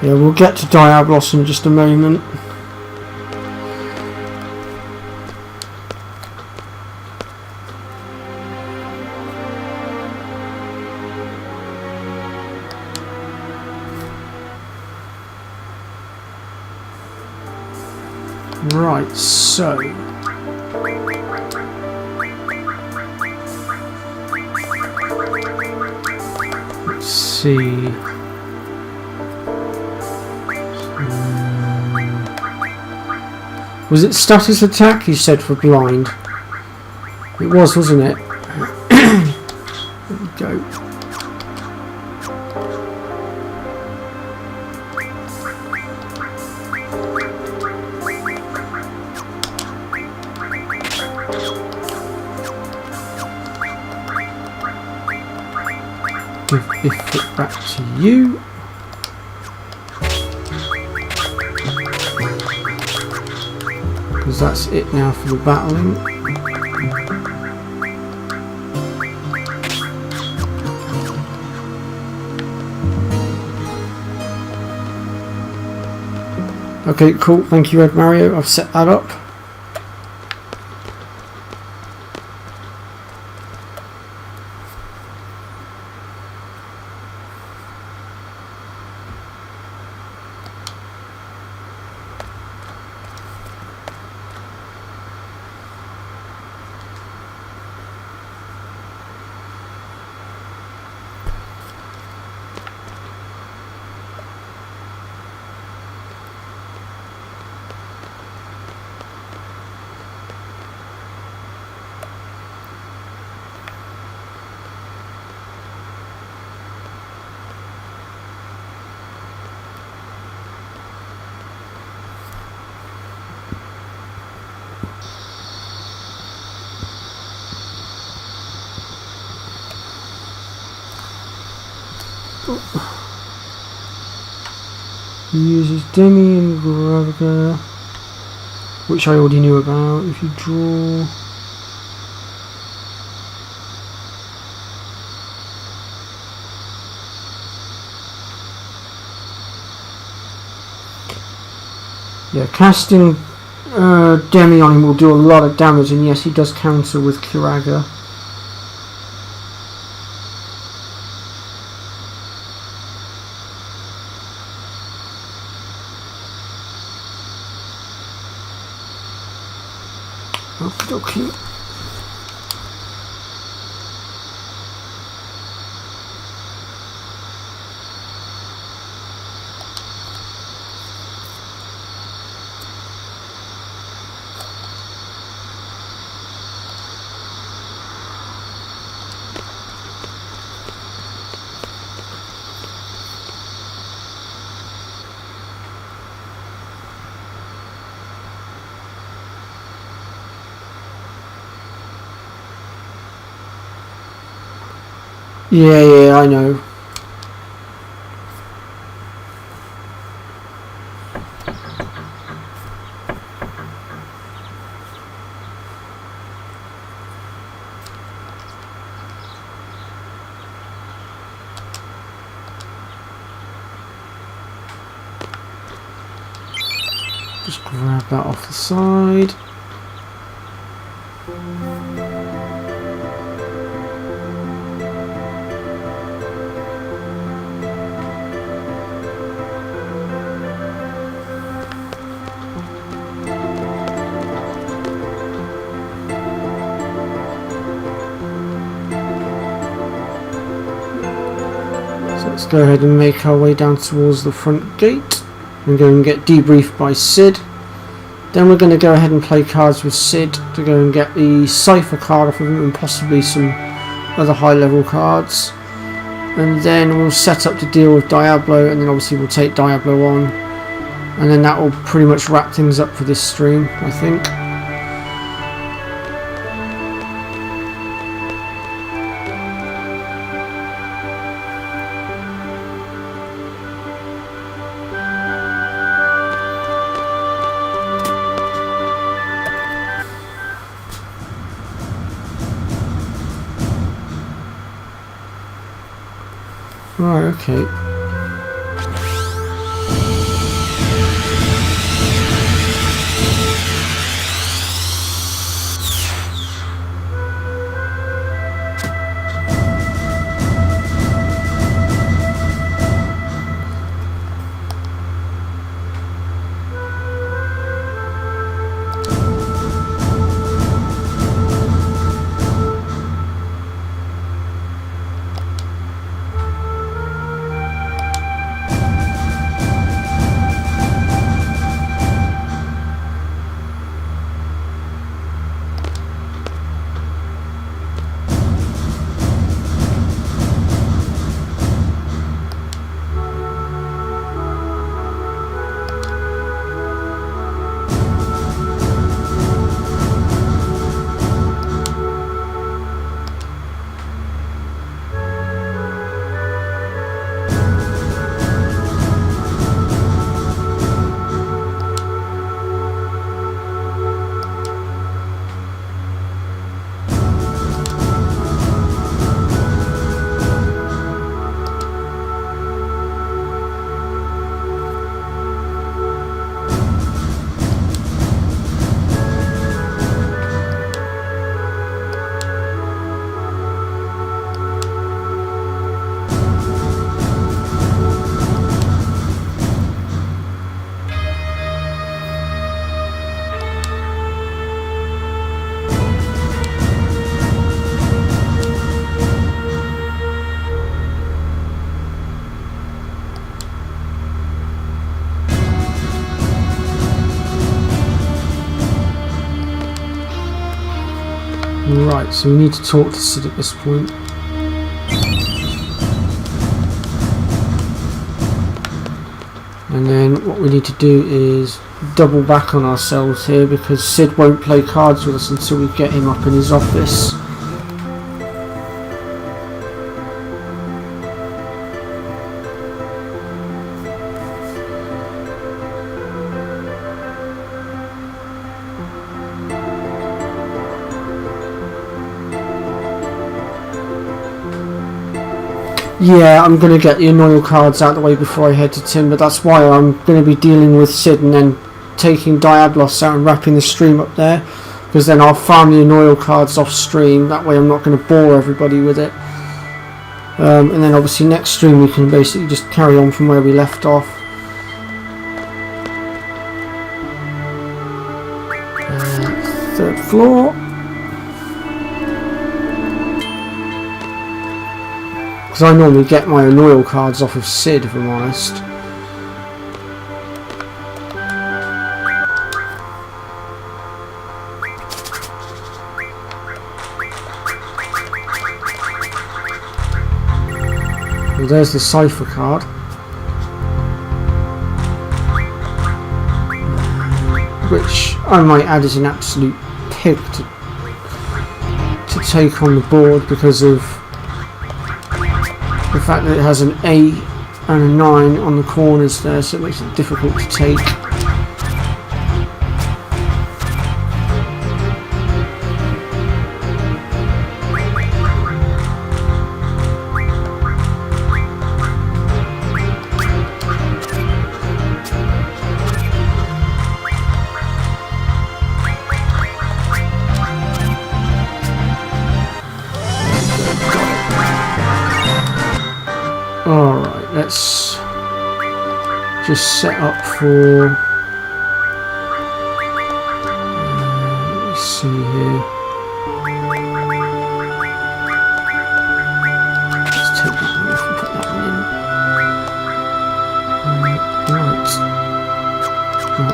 Yeah, we'll get to Diablos in just a moment. Right, so let's see. Was it status attack you said for blind? It was, wasn't it? There we go. Give it back to you. Because that's it now for the battling. Okay, cool. Thank you, Red Mario. I've set that up. He uses Demi and Graviga, which I already knew about. If you draw... Yeah, casting Demi on him will do a lot of damage, and yes, he does counter with Curaga. Okay. Yeah, I know. Just grab that off the side. So let's go ahead and make our way down towards the front gate and go and get debriefed by Sid. Then we're going to go ahead and play cards with Sid to go and get the Cypher card off of him and possibly some other high level cards. And then we'll set up to deal with Diablo, and then obviously we'll take Diablo on. And then that will pretty much wrap things up for this stream, I think. Right, okay. Right, so we need to talk to Sid at this point. And then what we need to do is double back on ourselves here, because Sid won't play cards with us until we get him up in his office. Yeah, I'm going to get the Annoyal cards out of the way before I head to Timber. That's why I'm going to be dealing with Sid and then taking Diablos out and wrapping the stream up there. Because then I'll farm the Annoyal cards off stream. That way I'm not going to bore everybody with it. And then obviously next stream we can basically just carry on from where we left off. Third floor. Because I normally get my Annoyal cards off of Sid, if I'm honest. Well, there's the Cypher card. Which I might add as an absolute pick to take on the board because of The fact that it has an 8 and a 9 on the corners there, so it makes it difficult to take. Alright, let's just set up for, let's see here, let's take that one off and put that one in. Right.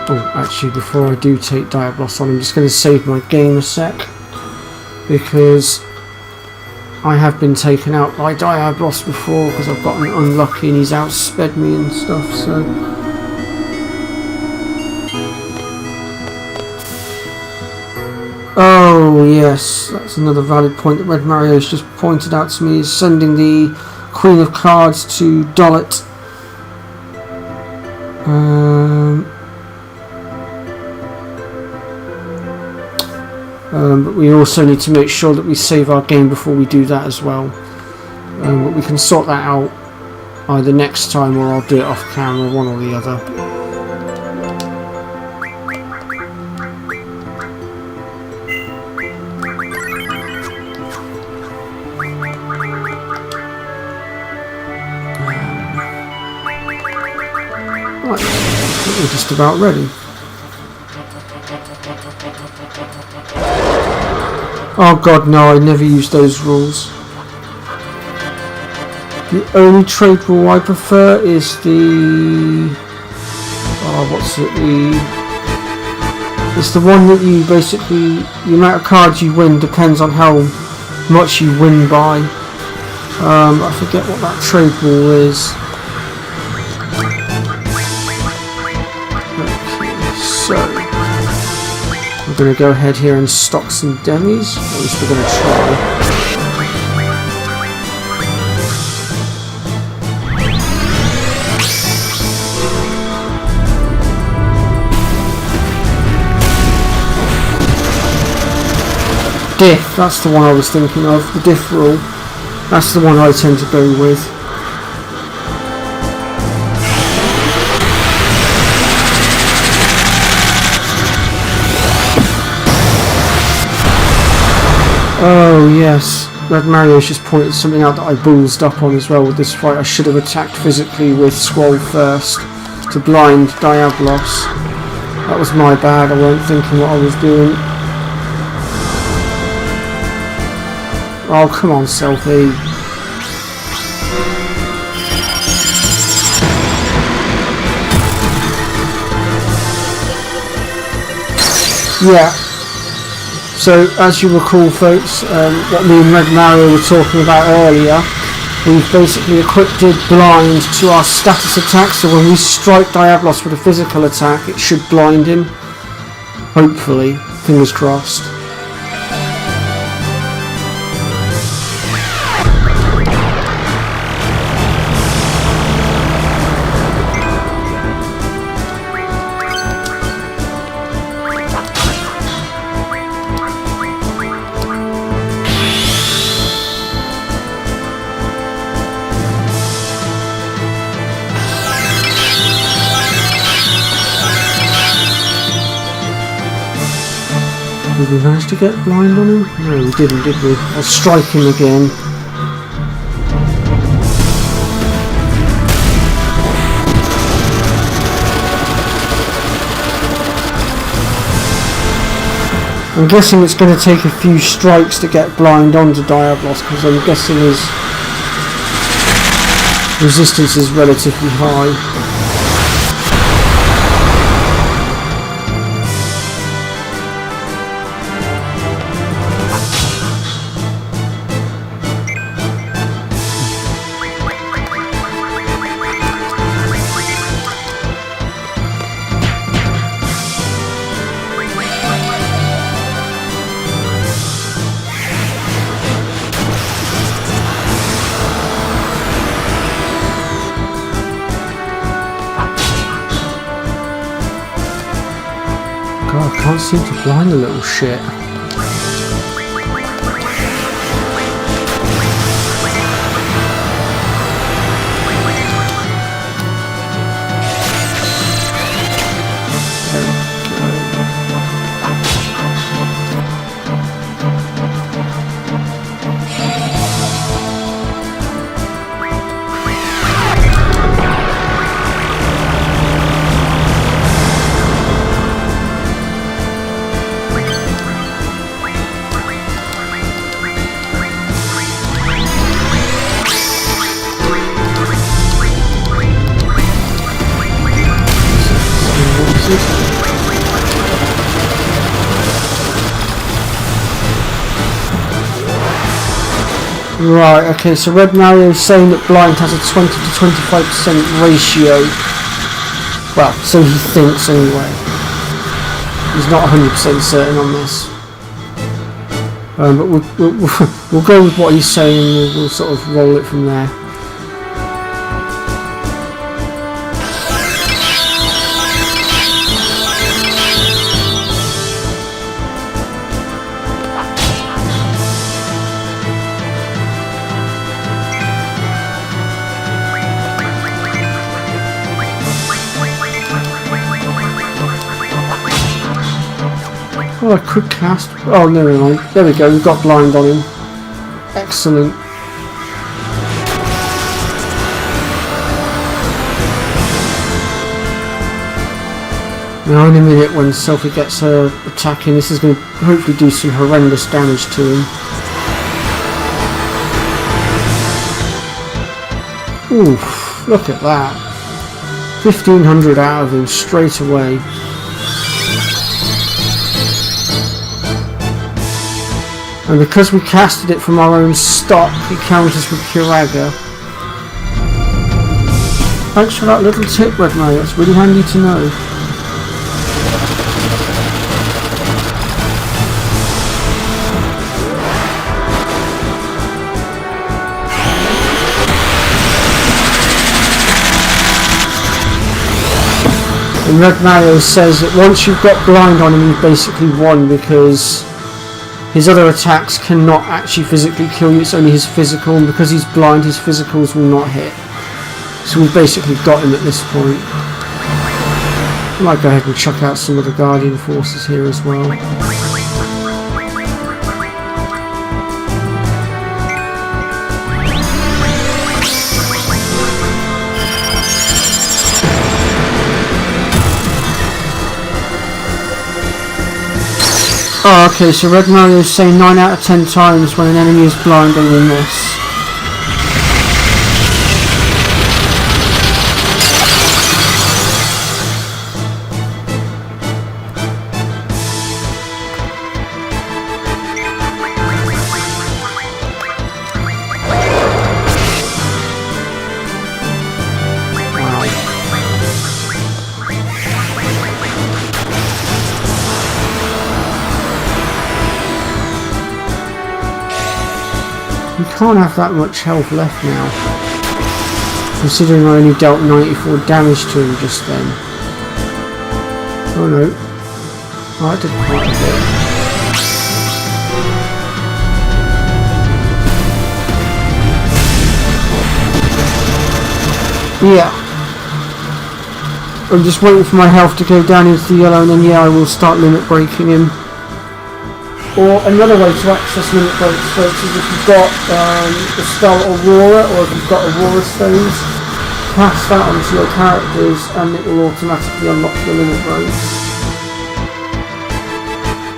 Oh, actually before I do take Diablos on, I'm just going to save my game a sec, because I have been taken out by Diablos before because I've gotten unlucky and he's outsped me and stuff, so. Oh yes, that's another valid point that Red Mario's just pointed out to me, is sending the Queen of Cards to Dollet. But we also need to make sure that we save our game before we do that as well. But we can sort that out either next time or I'll do it off camera, one or the other. Right, I think we're just about ready. Oh god, no, I never use those rules. The only trade rule I prefer is the... oh, what's it? It's the one that you basically... the amount of cards you win depends on how much you win by. I forget what that trade rule is. Okay, so... we're going to go ahead here and stock some demis, or at least we're going to try. Diff, that's the one I was thinking of, the diff rule. That's the one I tend to go with. Oh yes, Red Mario's just pointed something out that I ballsed up on as well with this fight. I should have attacked physically with Squall first to blind Diablos. That was my bad, I weren't thinking what I was doing. Oh come on, Selfie. Yeah. So, as you recall folks, what me and Red Mario were talking about earlier, we've basically equipped blind to our status attack, so when we strike Diablos with a physical attack, it should blind him. Hopefully. Fingers crossed. Did we manage to get blind on him? No, we didn't, did we? I'll strike him again. I'm guessing it's going to take a few strikes to get blind onto Diablos, because I'm guessing his resistance is relatively high. can't seem to blind the little shit. Right, okay, so Red Mario is saying that blind has a 20 to 25% ratio. Well, so he thinks anyway. He's not 100% certain on this. But we'll go with what he's saying and we'll sort of roll it from there. Oh, a quick cast. Oh, never mind. There we go. We've got blind on him. Excellent. Now, in a minute, when Selphie gets her attacking, this is going to hopefully do some horrendous damage to him. Oof, look at that. 1500 out of him straight away. And because we casted it from our own stock, it counters with Curaga. Thanks for that little tip, Red Mario, it's really handy to know. And Red Mario says that once you've got blind on him, you've basically won, because his other attacks cannot actually physically kill you, it's only his physical, and because he's blind, his physicals will not hit. So we've basically got him at this point. I might go ahead and chuck out some of the Guardian Forces here as well. Oh, okay, so Red Mario is saying 9 out of 10 times when an enemy is blind they will miss. You can't have that much health left now, considering I only dealt 94 damage to him just then. Oh no. Oh, I did quite a bit. Yeah. I'm just waiting for my health to go down into the yellow, and then yeah, I will start limit breaking him. Or another way to access limit breaks, folks, is if you've got the Skull Aurora, or if you've got Aurora Stones, pass that onto your characters and it will automatically unlock the limit breaks.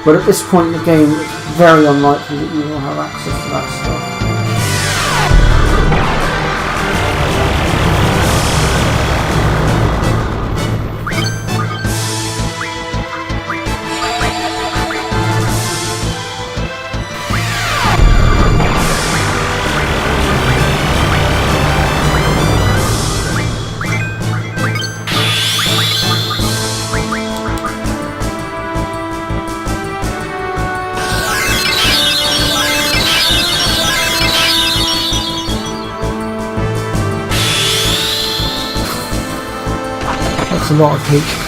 But at this point in the game, it's very unlikely that you will have access to that stuff. A lot of HP.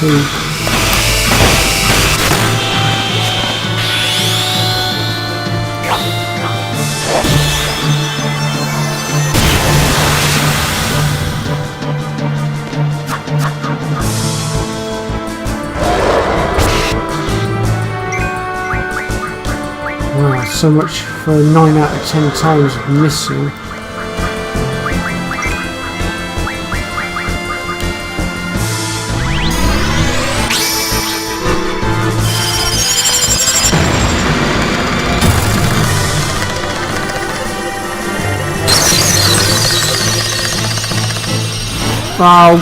Wow, so much for 9 out of 10 times of missing. Oh,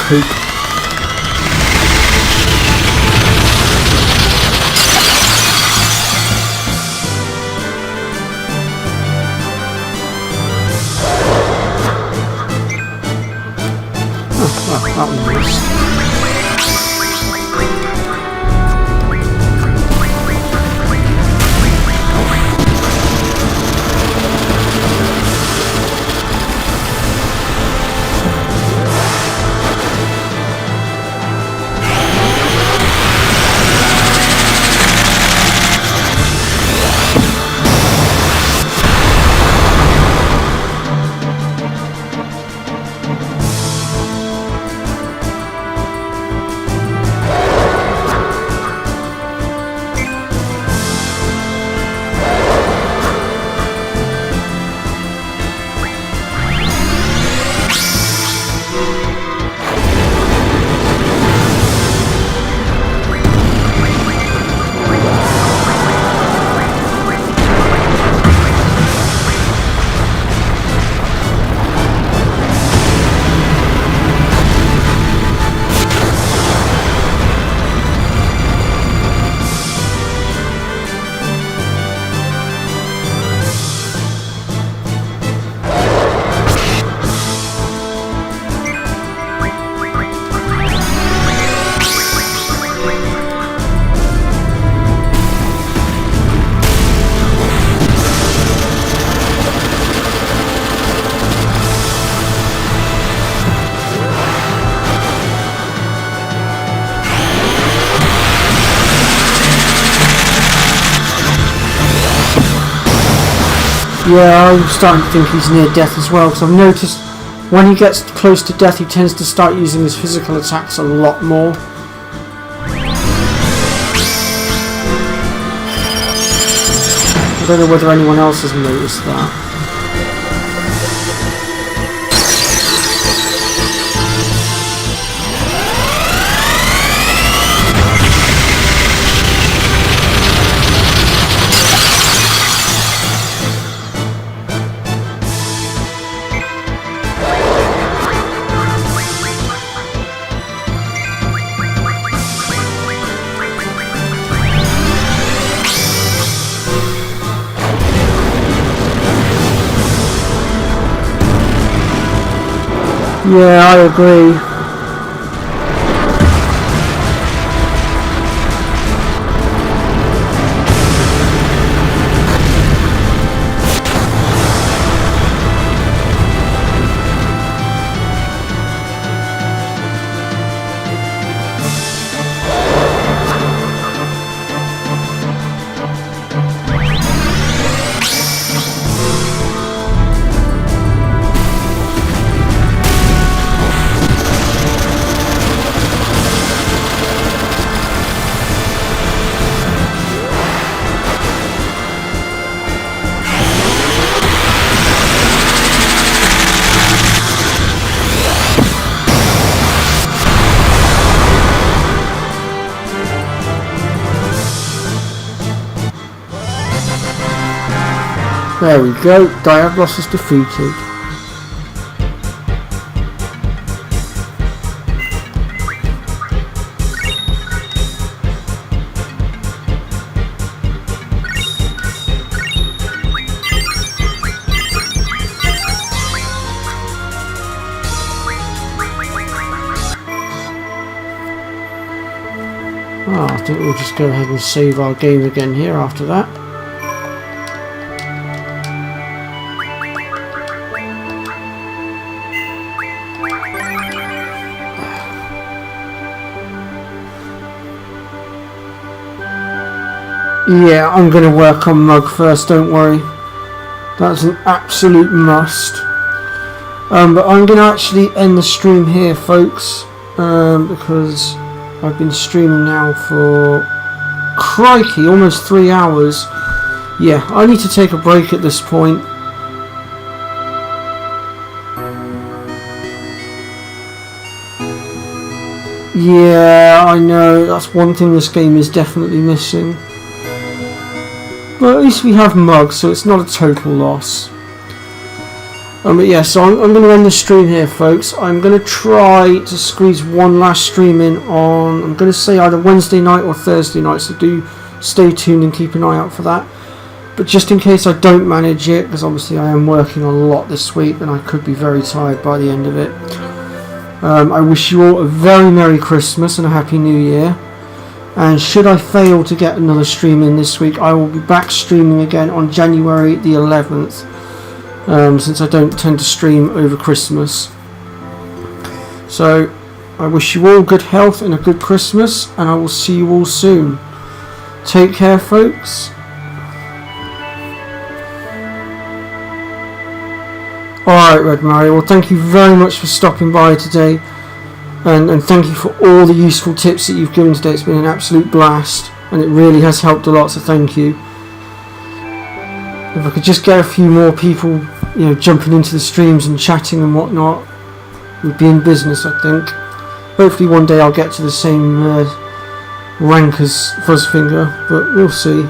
poop. Oh, well, that one missed. Yeah, I'm starting to think he's near death as well, because I've noticed when he gets close to death he tends to start using his physical attacks a lot more. I don't know whether anyone else has noticed that. Yeah, I agree. There we go, Diablos is defeated. I think we'll just go ahead and save our game again here after that. Yeah, I'm going to work on Mug first, don't worry. That's an absolute must. But I'm going to actually end the stream here, folks, because I've been streaming now for, crikey, almost 3 hours. yeah, I need to take a break at this point. Yeah, I know, that's one thing this game is definitely missing. But at least we have mugs, so it's not a total loss. But yeah, so I'm going to end the stream here, folks. I'm going to try to squeeze one last stream in on, I'm going to say either Wednesday night or Thursday night, so do stay tuned and keep an eye out for that. But just in case I don't manage it, because obviously I am working a lot this week and I could be very tired by the end of it. I wish you all a very Merry Christmas and a Happy New Year. And should I fail to get another stream in this week, I will be back streaming again on January the 11th. Since I don't tend to stream over Christmas. So I wish you all good health and a good Christmas, and I will see you all soon. Take care, folks. Alright, Red Mario, well thank you very much for stopping by today, and thank you for all the useful tips that you've given today. It's been an absolute blast, and it really has helped a lot, so thank you. If I could just get a few more people, you know, jumping into the streams and chatting and whatnot, we'd be in business, I think. Hopefully one day I'll get to the same rank as Fuzzfinger, but we'll see.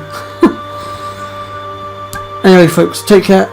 Anyway, folks, take care.